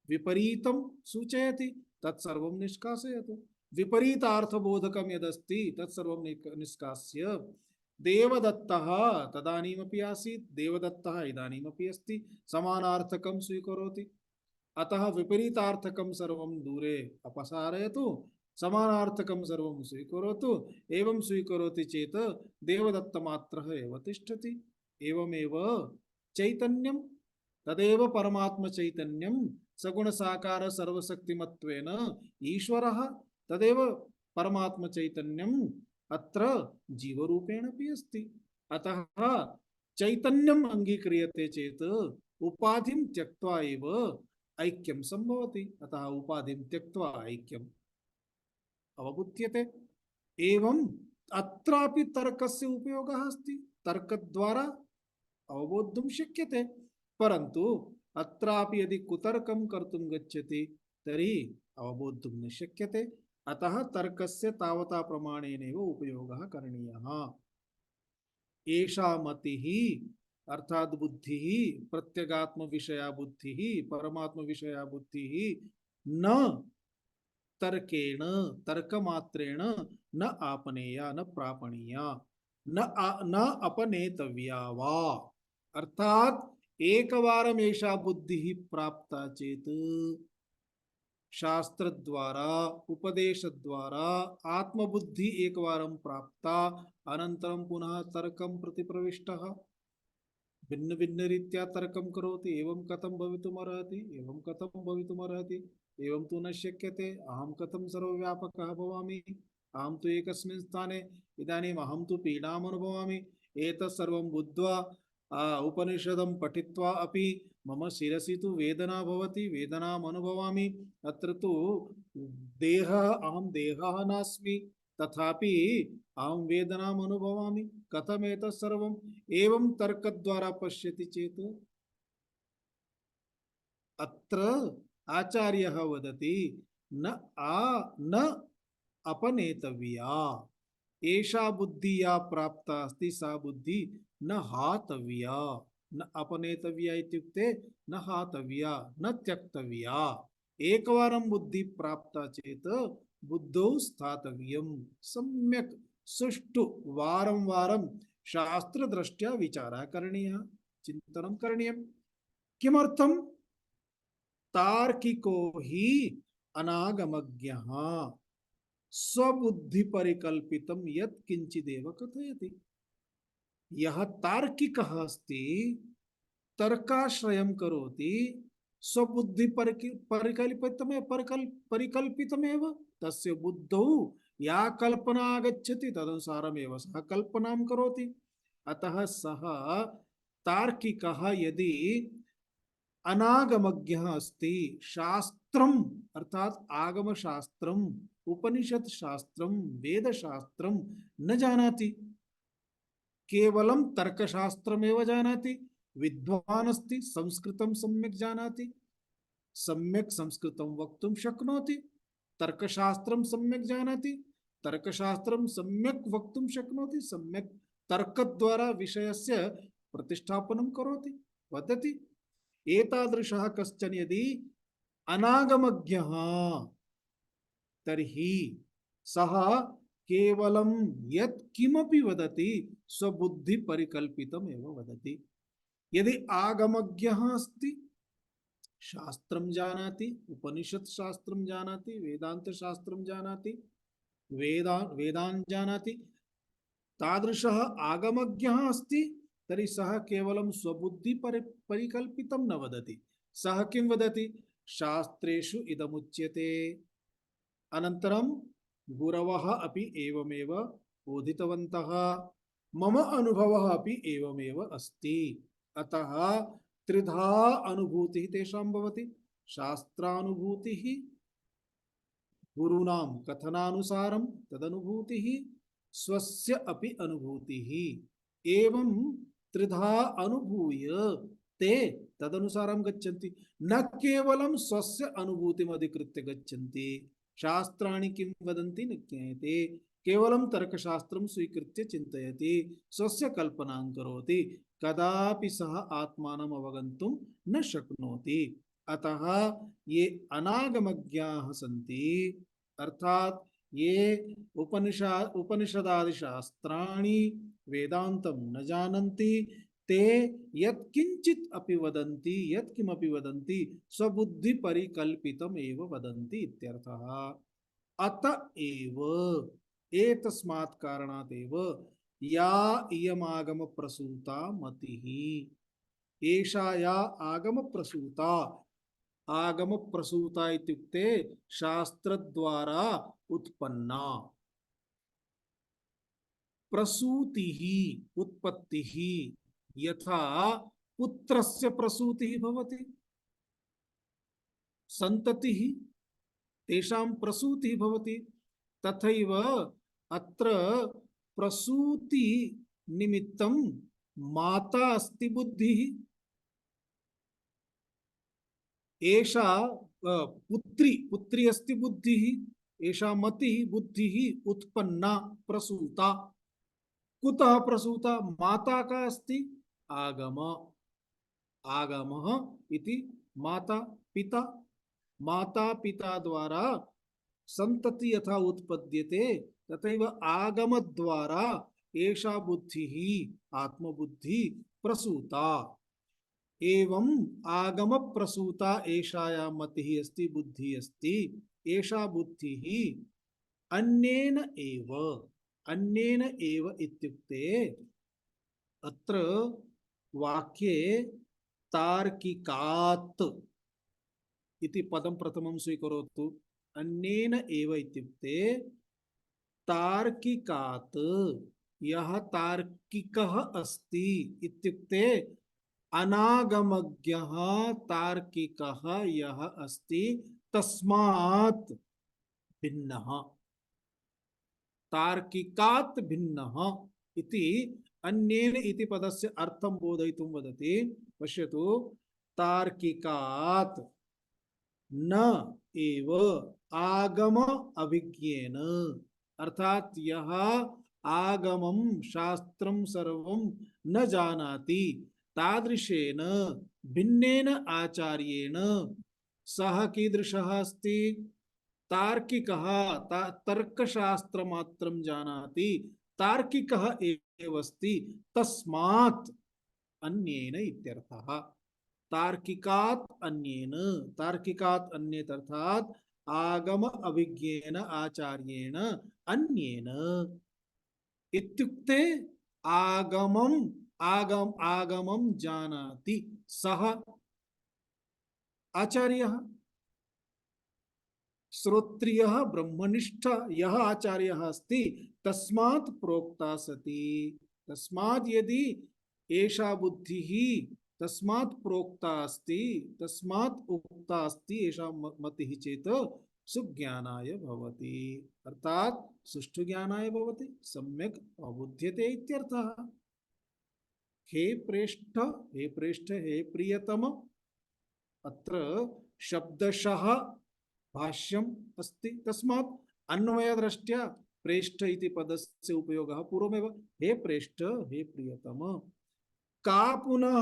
विपरीतं सूचयति, तत्सर्वं निष्कासयतु। विपरीतार्थबोधकं यदस्ति तत्सर्वं निष्कास्य। देवदत्तः तदानीमपि आसीत्, देवदत्तः इदानीमपि अस्ति, समानार्थकं स्वीकरोति। अतः विपरीतार्थकं सर्वं दूरे अपसारयतु, समानार्थकं सर्वं स्वीकरोतु। एवं स्वीकरोति चेत् देवदत्तमात्रः एव तिष्ठति। एवमेव चैतन्यं तदेव परमात्म चैतन्यं सगुण साकार सर्वशक्तिमत्वेन ईश्वरः तदेव परमात्म चैतन्यम् अत्र जीवरूपेण अपि अस्ति। अतः चैतन्यम् अंगीक्रियते चेत् उपाधिं त्यक्त्वा एव ऐक्यं संभवति। अतः उपाधिं त्यक्त्वा ऐक्यम् अवबुध्यते। एवं अत्रापि तर्कस्य उपयोगः अस्ति, तर्कद्वारा अवबोद्धुं शक्यते। परन्तु अत्रापि यदि कुतर्कं कर्तुं गच्छति तर्हि अवबोद्धुं न शक्यते। अतः तर्कस्य तावता प्रमाणेनैव उपयोगः करणीयः। एषा मतिः अर्थात बुद्धिः प्रत्यगात्म विषया बुद्धिः परमात्म विषया बुद्धिः न तर्केण तर्कमात्रेण न आपनेया न प्रापणीया न अपनेतव्या वा। अर्थात एकवारम् एषा बुद्धिः प्राप्ता चेत् शास्त्र द्वारा उपदेश द्वारा आत्मबुद्धि एकवारं प्राप्ता अनन्तरं पुनः तर्कं प्रति प्रविष्टः भिन्न भिन्न रीत्या तर्कं करोति। एवं कथं भवितुमर्हति, एवं कथं भवितुमर्हति, एवं तु न शक्यते, अहं कथं सर्वव्यापकः भवामि, अहं तु एकस्मिन् स्थाने, इदानीम् अहं तु पीडाम् अनुभवामि, एतत् सर्वं बुद्ध्वा उपनिषदं पठित्वा अपि मम शिरसि तु वेदना भवति, वेदनाम् अनुभवामि। अत्र तु देहः, अहं देहः नास्मि, तथापि अहं वेदनाम् अनुभवामि, कथम् एतत् सर्वम्? एवं तर्कद्वारा पश्यति चेत् अत्र आचार्यः वदति न अपनेतव्या। एषा बुद्धि या प्राप्ता अस्ति सा बुद्धि न हातव्या। न अपनेतव्या इत्युक्ते न हातव्या न त्यक्तव्या। एकवारं बुद्धि प्राप्ता चेत् बुद्धौ स्थातव्यं, सम्यक् सुष्ठु वारं वारं शास्त्रदृष्ट्या विचारः करणीयः, चिन्तनं करणीयम्। किमर्थं? तार्किको हि अनागमज्ञः स्वबुद्धि परिकल्पितं यत् किंचिदेव कथयति। यः तार्किकः अस्ति तर्काश्रयं करोति, स्वबुद्धि परिकल्पितमेव तस्य बुद्धौ या कल्पना आगच्छति तदनुसारमेव सः कल्पनां करोति। अतः सः तार्किकः यदि अनागमज्ञः अस्ति, शास्त्रम् अर्थात आगम शास्त्रम् उपनिषद शास्त्रम् वेद शास्त्रम् न जानाति, केवलं तर्कशास्त्रमेव जानाति, विद्वान् अस्ति, संस्कृतं सम्यक् जानाति, सम्यक् संस्कृतं वक्तुं शक्नोति, तर्कशास्त्रं सम्यक् जानाति, तर्कशास्त्रं सम्यक् वक्तुं शक्नोति, सम्यक् तर्कद्वारा विषयस्य प्रतिष्ठापनं करोति, वदति। एतादृशः कश्चन यदि अनागमज्ञः तर्हि सः केवलं यत् किमपि वदति स्वबुद्धि परिकल्पितमेव वदति। यदि आगमज्ञः अस्ति, शास्त्रं जानाति, उपनिषत् शास्त्रं जानाति, वेदांत शास्त्रं जानाति, वेदान् जानाति, तादृशः आगमज्ञः अस्ति, तर्हि सः केवलं स्वबुद्धि परिकल्पितं न वदति। सः किं वदति? शास्त्रेषु इदमुच्यते, अनन्तरं गुरवः अपि एवमेव बोधितवन्तः, मम अनुभवः अपि एवमेव अस्ति। अतः त्रिधा अनुभूतिः तेषां भवति। शास्त्रानुभूतिः, गुरूणां कथनानुसारं तदनुभूतिः, स्वस्य अपि अनुभूतिः। एवं त्रिधा अनुभूय ते तदनुसारं गच्छन्ति, न केवलं स्वस्य अनुभूतिम् अधिकृत्य गच्छन्ति। शास्त्राणि किं वदन्ति न ज्ञायते, केवलं तर्कशास्त्रं स्वीकृत्य चिन्तयति, स्वस्य कल्पनां करोति, कदापि सः आत्मानम् अवगन्तुं न शक्नोति। अतः ये अनागमज्ञाः सन्ति, अर्थात ये उपनिषदादि शास्त्राणि वेदान्तं न जानन्ति, ते यत्किंचित् अपि वदन्ति, यत्किमपि वदन्ति स्वबुद्धि परिकल्पितम् एव वदन्ति इत्यर्थः। अतएव एतस्मात् कारणात् एव या इयमागम प्रसूता मतिः, एषा या आगम प्रसूता, आगम प्रसूता इत्युक्ते शास्त्रद्वारा उत्पन्ना, प्रसूतिः उत्पत्तिः, यथा पुत्रस्य प्रसूतिः भवति, सन्ततिः तेषां प्रसूतिः भवति, तथैव अत्र प्रसूति निमित्तं माता अस्ति बुद्धिः। एषा पुत्री अस्ति बुद्धिः, एषा मतिः बुद्धिः उत्पन्ना प्रसूता। कुतः प्रसूता? माता का अस्ति? आगम, आगमः इति माता पिता, माता पिता द्वारा संतति यथा उत्पद्यते, तथैव आगम द्वारा एषा बुद्धिः आत्मबुद्धि प्रसूता। एवं आगम प्रसूता एषा या मतिः अस्ति, बुद्धिः अस्ति, एषा बुद्धिः अन्येन एव, अन्येन एव इत्युक्ते अत्र वाक्ये तार्किकात् इति पदं प्रथमं स्वीकरोतु। अन्येन एव इत्युक्ते तार्किकात्, यः तार्किकः अस्ति इत्युक्ते अनागमज्ञः तार्किकः यः अस्ति तस्मात् भिन्नः, तार्किकात् भिन्नः इति अन्येन इति पदस्य अर्थं बोधयितुं वदति। पश्यतु, तार्किकात् न एव आगम अभिज्ञेन, अर्थात यह आगमं शास्त्रं सर्वं न जानाति, तादृशेन भिन्नेन आचार्येण सः कीदृशः अस्ति? तार्किकः, तर्कशास्त्रमात्रं जानाति, तार्किकः एव अस्ति, तस्मात् अन्येन इत्यर्थः। तार्किकात् अन्येन, तार्किकात् अन्येत अर्थात आगम अभिज्ञेन आचार्येण अन्येन इत्युक्ते आगमं जानाति सः आचार्यः, श्रोत्रियः ब्रह्मनिष्ठ यः आचार्यः अस्ति तस्मात् प्रोक्ता सति। तस्मात् यदि एषा बुद्धिः तस्मात् प्रोक्ता अस्ति, तस्मात् उक्ता अस्ति एषा मतिः चेत् सुज्ञानाय भवति, अर्थात सुष्ठु ज्ञानाय भवति, सम्यक् अवबुध्यते इत्यर्थः। हे प्रेष्ठ हे प्रियतम, अत्र शब्दशः भाष्यम् अस्ति, तस्मात् अन्वयदृष्ट्या प्रेष्ठ इति पदस्य उपयोगः पूर्वमेव। हे प्रेष्ठ हे प्रियतम, का पुनः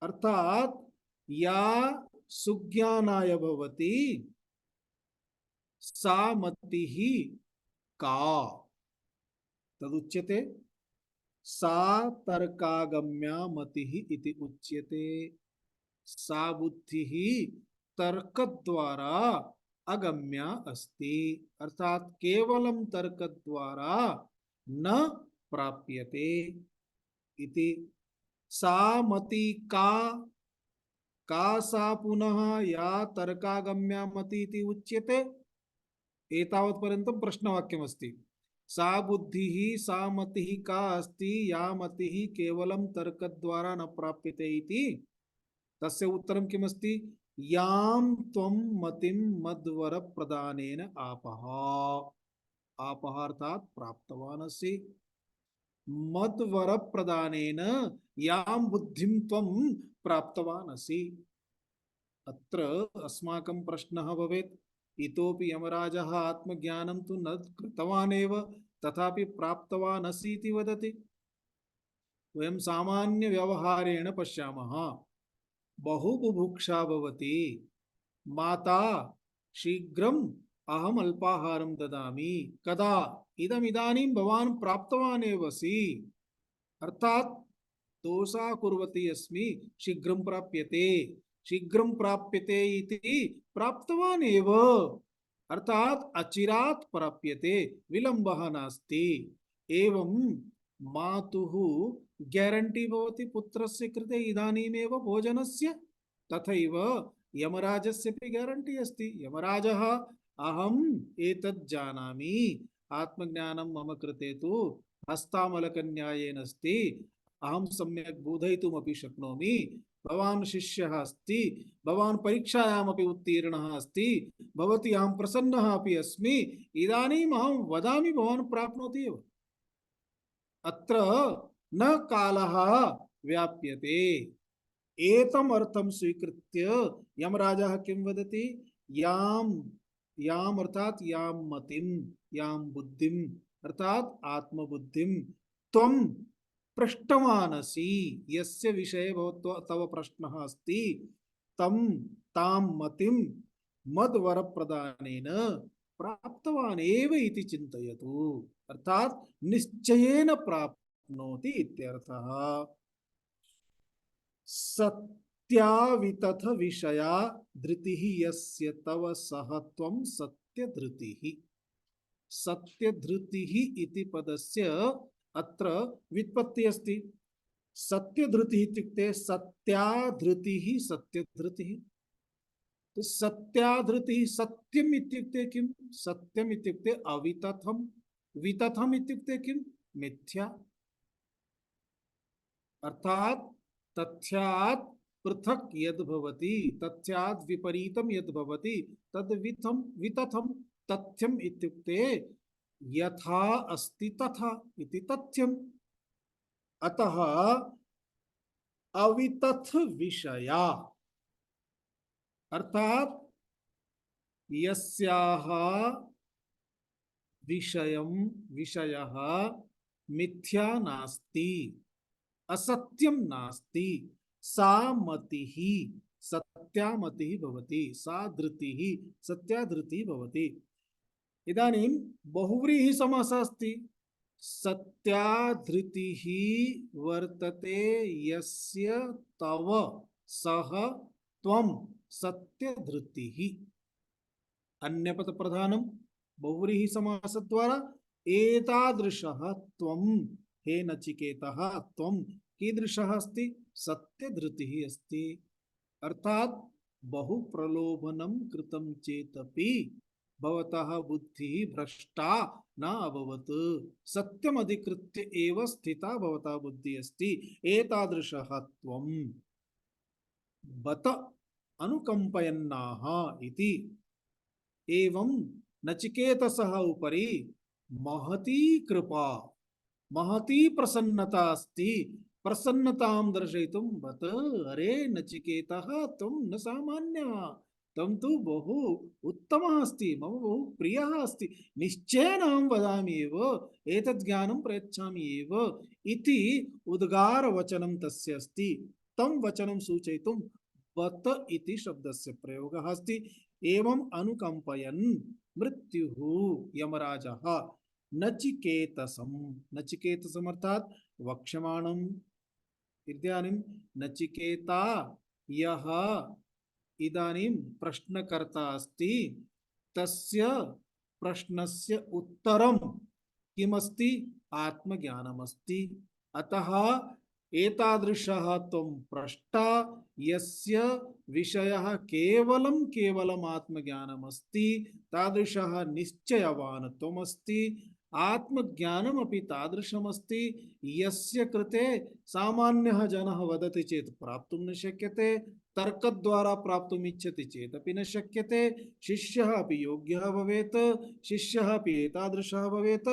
अर्थात या सुज्ञानाय भवति सा मतिः का तदुच्यते, सा तर्कागम्या मतिः इति उच्यते। सा बुद्धिः तर्क द्वारा अगम्या अस्ति, अर्थात केवलं तर्क द्वारा न प्राप्यते इति। सा मति का सा पुनः या तर्कागम्या मति इति उच्यते। एतावत् पर्यन्तं प्रश्नवाक्यमस्ति। सा बुद्धिः सा मतिः का अस्ति या मतिः केवलं तर्कद्वारा न प्राप्यते इति। तस्य उत्तरं किमस्ति? यां त्वं मतिं मद्वर प्रदानेन आपः, आपः अर्थात् प्राप्तवान् असि। मद्वर प्रदानेन यां बुद्धिं त्वं प्राप्तवान् असि। अत्र अस्माकं प्रश्नः भवेत्, इतोपि यमराजः आत्मज्ञानं तु न कृतवान् एव, तथापि प्राप्तवान् असि इति वदति। वयं सामान्य व्यवहारेण पश्यामः, बहु बुभुक्षा भवति, माता शीघ्रम् अहम् अल्पाहारं ददामि, कदा? इदमिदानीं भवान् प्राप्तवान् एव असि, अर्थात् दोषा कुर्वती अस्मि, शीघ्रं प्राप्यते, शीघ्रं प्राप्यते इति प्राप्तवान् एव, अर्थात अचिरात् प्राप्यते, विलम्बः नास्ति। एवं मातुः ग्यारंटी भवति पुत्रस्य कृते इदानीमेव भोजनस्य, तथैव यमराजस्य अपि ग्यारंटी अस्ति। यमराजः अहम् एतत् जानामि, आत्मज्ञानं मम कृते तु हस्तामलकन्यायेन अस्ति, अहं सम्यक् बोधयितुमपि शक्नोमि, भवान् शिष्यः अस्ति, भवान् परीक्षायामपि उत्तीर्णः अस्ति, भवती अहं प्रसन्नः अपि अस्मि, इदानीम् अहं वदामि भवान् प्राप्नोति एव। अत्र न कालः व्याप्यते। एतम् अर्थं स्वीकृत्य यमराजः किं वदति? याम अर्थात याम मतिम, याम बुद्धिम अर्थात आत्मबुद्धिम त्वं पृष्टवानसि, यस्य विषये तव प्रश्नः अस्ति, तं तां मतिं मद्वर प्रदानेन प्राप्तवान् एव इति चिन्तयतु, अर्थात निश्चयेन प्राप्नोति इत्यर्थः। सत्यावितथ विषया धृतिः यस्य तव सह त्वं सत्यधृतिः। सत्यधृतिः इति पदस्य अत्र व्युत्पत्ति अस्ति। सत्यधृतिः इत्युक्ते सत्याधृतिः सत्यधृतिः। तो सत्याधृतिः सत्यम् इत्युक्ते किं? सत्यम् इत्युक्ते अवितथम्, वितथम् इत्युक्ते किं? मिथ्या, अर्थात तथ्यात् पृथक् यद् भवति, तथ्यात् विपरीतं यद् भवति तद् वितथम्। तथ्यम् इत्युक्ते यथा अस्ति तथा इति तथ्यम्। अतः अवितथ विषया अर्थात यस्याः विषयः मिथ्या नास्ति, असत्यं नास्ति, सा मतिः सत्या मतिः भवति, सा धृतिः सत्या धृतिः भवति। इदानीं बहुव्रीहि समासः अस्ति। सत्या धृतिः वर्तते यस्य तव सह त्वं सत्यधृतिः। अन्यपद प्रधानं बहुव्रीहि समासद्वारा एतादृशः त्वं हे नचिकेतः त्वं कीदृशः अस्ति? सत्यधृतिः अस्ति। अर्थात बहु प्रलोभनं कृतं चेतपि भवतः बुद्धिः भ्रष्टा न अभवत्, सत्यम् अधिकृत्य एव स्थिता भवतः बुद्धिः अस्ति। एतादृशः त्वं बत अनुकंपयन्नाः इति। एवं नचिकेतसः उपरि महती कृपा महती प्रसन्नता अस्ति प्रसन्नतां दर्शयितुं बत अरे नचिकेतः त्वं न सामान्यः त्वं तु बहु उत्तमः अस्ति मम बहु प्रियः अस्ति निश्चयेन अहं वदामि एव एतत् ज्ञानं प्रयच्छामि एव इति उद्गारवचनं तस्य अस्ति तं वचनं सूचयितुं बत इति शब्दस्य प्रयोगः अस्ति एवम् अनुकम्पयन् मृत्युः यमराजः नचिकेतसं नचिकेतसम् अर्थात् वक्ष्यमाणम् इदानीं नचिकेता यः इदानीं प्रश्नकर्ता अस्ति तस्य प्रश्नस्य उत्तरं किमस्ति आत्मज्ञानमस्ति अतः एतादृशः त्वं पृष्टा यस्य विषयः केवलम् आत्मज्ञानमस्ति तादृशः निश्चयवान् त्वमस्ति आत्मज्ञानमपि तादृशमस्ति यस्य कृते सामान्यः जनः वदति चेत् प्राप्तुं न शक्यते तर्कद्वारा प्राप्तुम् इच्छति चेत् अपि न शक्यते शिष्यः अपि योग्यः भवेत् शिष्यः अपि एतादृशः भवेत्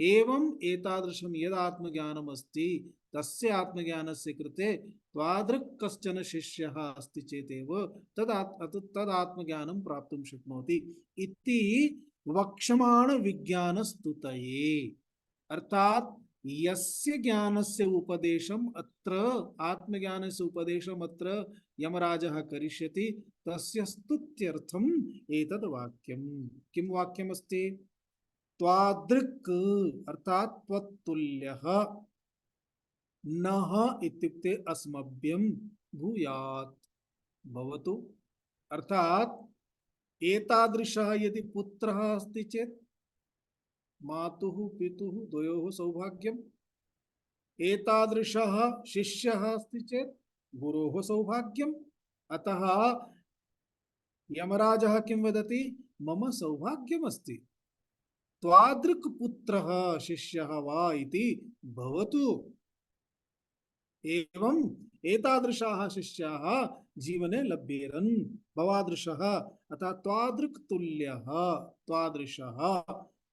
एवम् एतादृशं यद् आत्मज्ञानम् अस्ति तस्य आत्मज्ञानस्य कृते त्वादृक् कश्चन शिष्यः अस्ति चेतेव तद् आत्मज्ञानं प्राप्तुं शक्नोति इति वक्ष्यमाण विज्ञानस्तुतये अर्थात् यस्य ज्ञानस्य उपदेशम् अत्र आत्मज्ञानस्य उपदेशम् अत्र यमराजः करिष्यति तस्य स्तुत्यर्थम् एतद् वाक्यं किं वाक्यमस्ति त्वादृक् अर्थात् त्वत्तुल्यः नः इत्युक्ते अस्मभ्यं भूयात् भवतु अर्थात् एतादृशः यदि पुत्रः अस्ति चेत् मातुः पितुः द्वयोः सौभाग्यम् एतादृशः शिष्यः अस्ति चेत् गुरोः सौभाग्यम् अतः यमराजः किं वदति मम सौभाग्यमस्ति त्वादृक् पुत्रः शिष्यः वा इति भवतु एवं एतादृशाः शिष्याः जीवने लभ्येरन् भवादृशः अतः त्वादृक् तुल्यः त्वादृशः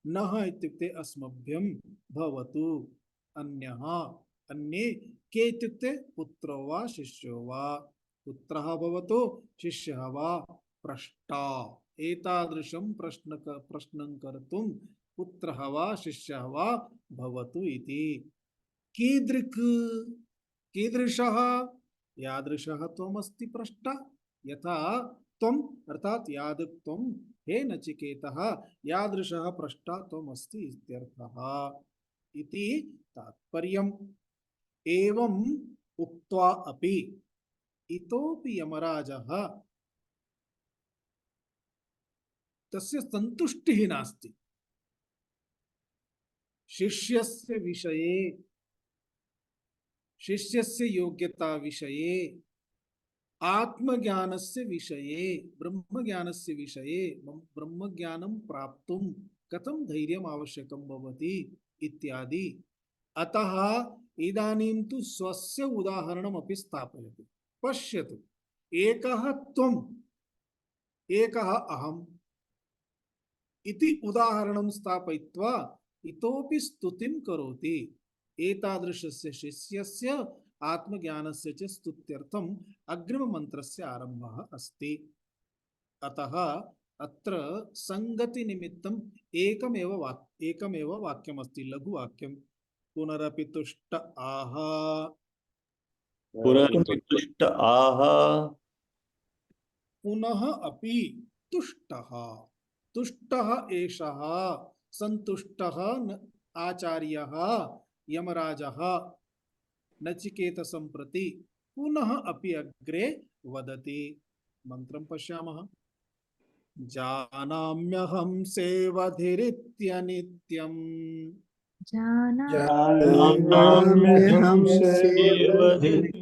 नः इत्युक्ते अस्मभ्यं भवतु अन्यः अन्ये के इत्युक्ते पुत्रो वा शिष्यो वा पुत्रः भवतु शिष्यः वा पृष्टा एतादृशं प्रश्नं कर्तुं पुत्रः वा शिष्यः वा भवतु इति कीदृक् कीदृशः यादृशः त्वमस्ति पृष्टा यथा त्वम् अर्थात् यादृक् त्वं हे नचिकेतः यादृशः पृष्टा त्वमस्ति इत्यर्थः इति तात्पर्यम् एवम् उक्त्वा अपि इतोपि यमराजः तस्य सन्तुष्टिः नास्ति शिष्यस्य विषये शिष्यस्य योग्यता विषये आत्मज्ञानस्य विषये ब्रह्मज्ञानस्य विषये ब्रह्मज्ञानं प्राप्तुं कथं धैर्यम् आवश्यकं भवति इत्यादि अतः इदानीं तु स्वस्य उदाहरणमपि स्थापयति पश्यतु एकः त्वम् एकः अहम् इति उदाहरणं स्थापयित्वा इतोपि स्तुतिं करोति एतादृशस्य शिष्यस्य आत्मज्ञानस्य च स्तुत्यर्थम् अग्रिममन्त्रस्य आरम्भः अस्ति अतः अत्र संगतिनिमित्तम् एकमेव वाक्यमस्ति लघुवाक्यं पुनरपि तुष्ट आह पुनरपि तुष्ट आह पुनः अपि तुष्टः तुष्टः एषः सन्तुष्टः आचार्यः यमराजः नचिकेतसं प्रति पुनः अपि अग्रे वदति मंत्रं पश्यामः जानाम्यहं सेवधिरित्यनित्यम् जानाम्यहं सेवधिरित्यनित्यम्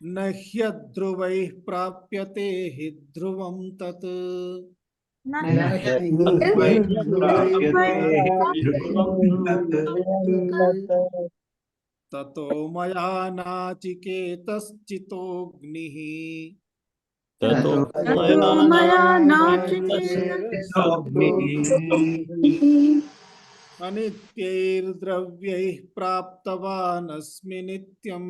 न ह्यध्रुवैः प्राप्यते हि ध्रुवं तत् ततो मया नाचिकेतश्चितोऽग्निः ततो मया नाचिकेतः अनित्यैर्द्रव्यैः प्राप्तवान् अस्मि नित्यम्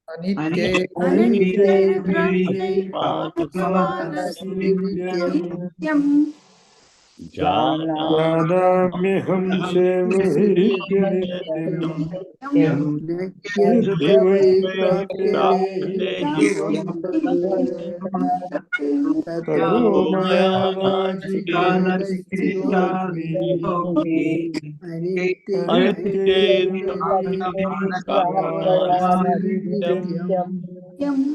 अनित्यैर्द्रव्यैर्भवानस्मि नित्यम् जानाम्यहं क्षेमहित्यनित्यम् यद्य यद्वै वै प्राप्यते प्राप्यते हि ध्रुवं ध्रुवं ततो ततो मया मया नाचिकेतस्थितोऽस्मि नाचिकेतस्थितोऽस्मि अनित्यैर्द्रव्यैर्भवानस्मि नित्यम् नित्यम्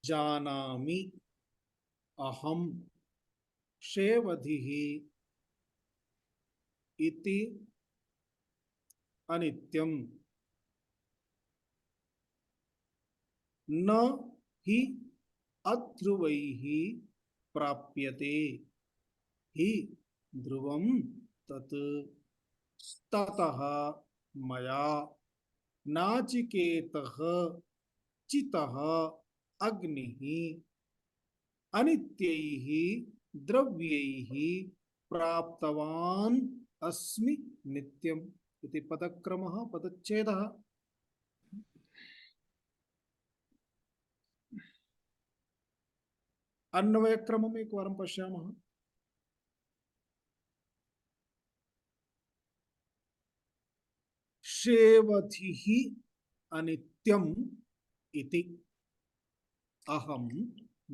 जानामि अहं क्षेवधिः इति अनित्यम् न हि अध्रुवैः प्राप्यते हि ध्रुवं तत् ततः मया नाचिकेतः चितः अग्निः अनित्यैः द्रव्यैः प्राप्तवान् अस्मि नित्यम् इति पदक्रमः पदच्छेदः। अन्वयक्रमम् एकवारं पश्यामः। क्षेवधिः अनित्यम् इति अहं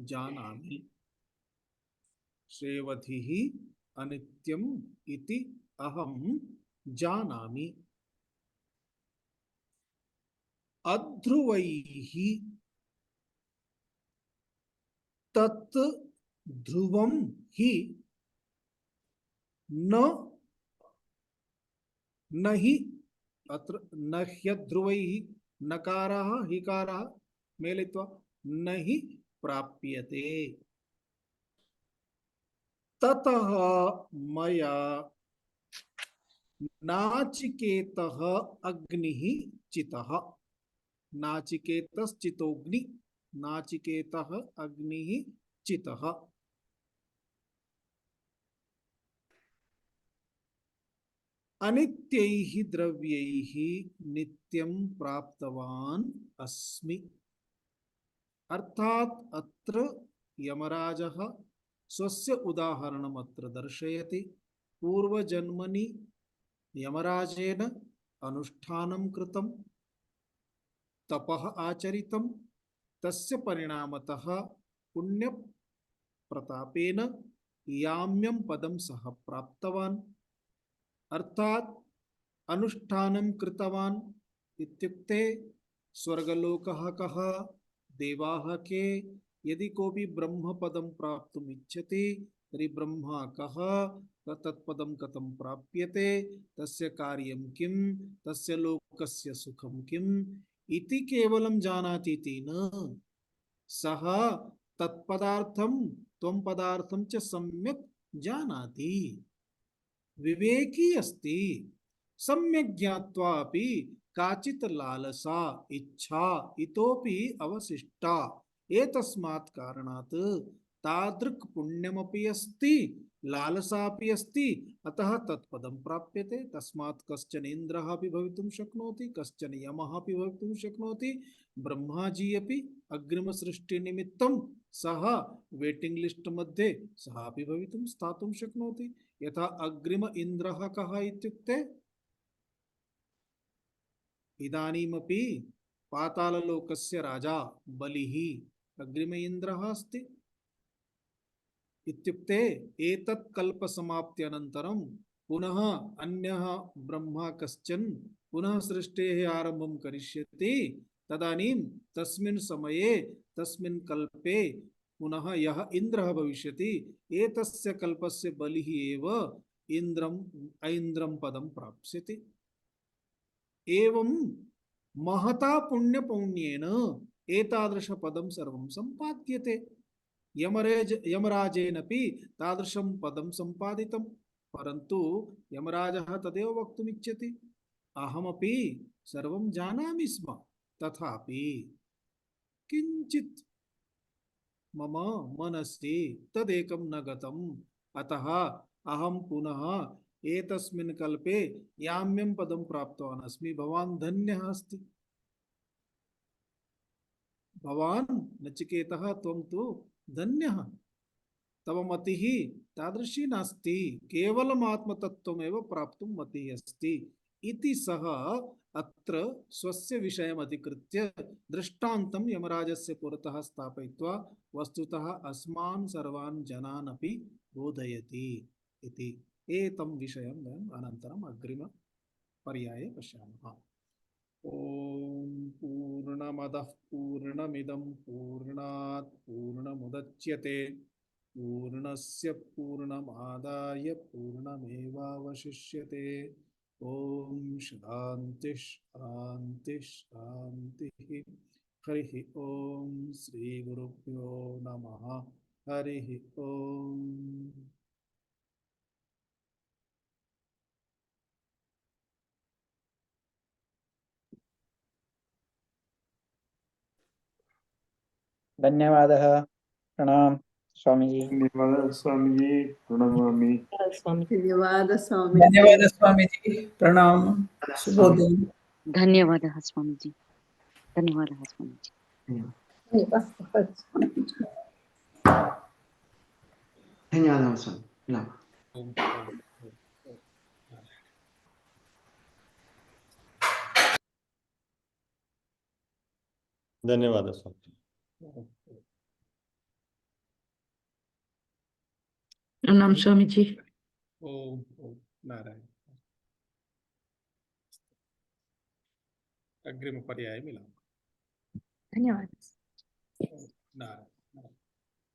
जानामि। क्षेवधिः अनित्यम् इति अहं जानामि। अध्रुवैः तत् ध्रुवं हि न हि अत्र न ह्यध्रुवैः नकारः हिकारः मेलित्वा न हि प्राप्यते ततः मया नाचिकेतः अग्निः चितः। नाचिकेतश्चितोऽग्नि नाचिकेतः अग्निः चितः। अनित्यैः द्रव्यैः नित्यं प्राप्तवान् अस्मि। अर्थात अत्र यमराजः स्वस्य उदाहरणम् अत्र दर्शयति। पूर्वजन्मनि यमराजेन अनुष्ठानं कृतं तपः आचरितं तस्य परिणामतः पुण्य प्रतापेन याम्यं पदं सः प्राप्तवान्। अर्थात अनुष्ठानं कृतवान् इत्युक्ते स्वर्गलोकः कः देवाः के यदि कोऽपि ब्रह्मपदं प्राप्तुम् इच्छति तर्हि ब्रह्मा कः तत्पदं कथं प्राप्यते तस्य कार्यं किं तस्य लोकस्य सुखं किम् इति केवलं जानाति इति न सः तत्पदार्थं त्वं पदार्थं च सम्यक् जानाति विवेकी अस्ति। सम्यक् ज्ञात्वा अपि काचित् लालसा इच्छा इतोपि अवशिष्टा एतस्मात् कारणात् तादृक् पुण्यमपि अस्ति लालसापि अस्ति अतः तत्पदं प्राप्यते। तस्मात् कश्चन इन्द्रः अपि भवितुं शक्नोति कश्चन यमः अपि भवितुं शक्नोति ब्रह्माजी अपि अग्रिमसृष्टिनिमित्तं सः वेटिंग लिस्ट मध्ये सः अपि भवितुं स्थातुं शक्नोति। यथा अग्रिम इन्द्रः कः इत्युक्ते इदानीमपि पाताललोकस्य राजा बलिः अग्रिम इन्द्रः अस्ति। इत्युक्ते एतत् कल्पसमाप्त्यनन्तरं पुनः अन्यः ब्रह्मा कश्चन पुनः सृष्टेः आरम्भं करिष्यति तदानीं तस्मिन् समये तस्मिन् कल्पे पुनः यः इन्द्रः भविष्यति एतस्य कल्पस्य बलिः एव ऐन्द्रं पदं प्राप्स्यति। एवं महता पुण्यपौण्येन एतादृशपदं सर्वं सम्पाद्यते। यमराजेनपि तादृशं पदं सम्पादितं परन्तु यमराजः तदेव वक्तुमिच्छति अहमपि सर्वं जानामि स्म तथापि किञ्चित् मम मनसि तदेकं न गतं अतः अहम पुनः एतस्मिन् कल्पे याम्यं पदं प्राप्तवान् अस्मि। भवान् धन्यः अस्ति। भवान् नचिकेतः त्वं तु धन्यः। तव मतिः तादृशी नास्ति, केवलम् आत्मतत्त्वमेव प्राप्तुं मतिः अस्ति इति सः अत्र स्वस्य विषयम् अधिकृत्य दृष्टान्तं यमराजस्य पुरतः स्थापयित्वा वस्तुतः अस्मान् सर्वान् जनान् अपि बोधयति इति। एतं विषयं वयम् अनन्तरम् अग्रिमपर्याये पश्यामः। ॐ पूर्णमदः पूर्णमिदं पूर्णात् पूर्णमुदच्यते पूर्णस्य पूर्णमादाय पूर्णमेवावशिष्यते। ॐ शान्ति शान्ति शान्तिः। हरिः ॐ श्री गुरुभ्यो नमः। हरिः ॐ। धन्यवादः। प्रणाम स्वामीजी। धन्यवादः स्वामीजी, प्रणमामि। धन्यवाद स्वामी। धन्यवाद स्वामीजी, प्रणाम, शुभोदय। धन्यवादः स्वामीजी, धन्यवादः स्वामीजी। धन्यवादः स्वामी। मिलामः। धन्यवाद स्वामी। प्रणाम स्वामीजी। ओम नारायण। अग्रिम पर्याय मिला। धन्यवाद। नारायण।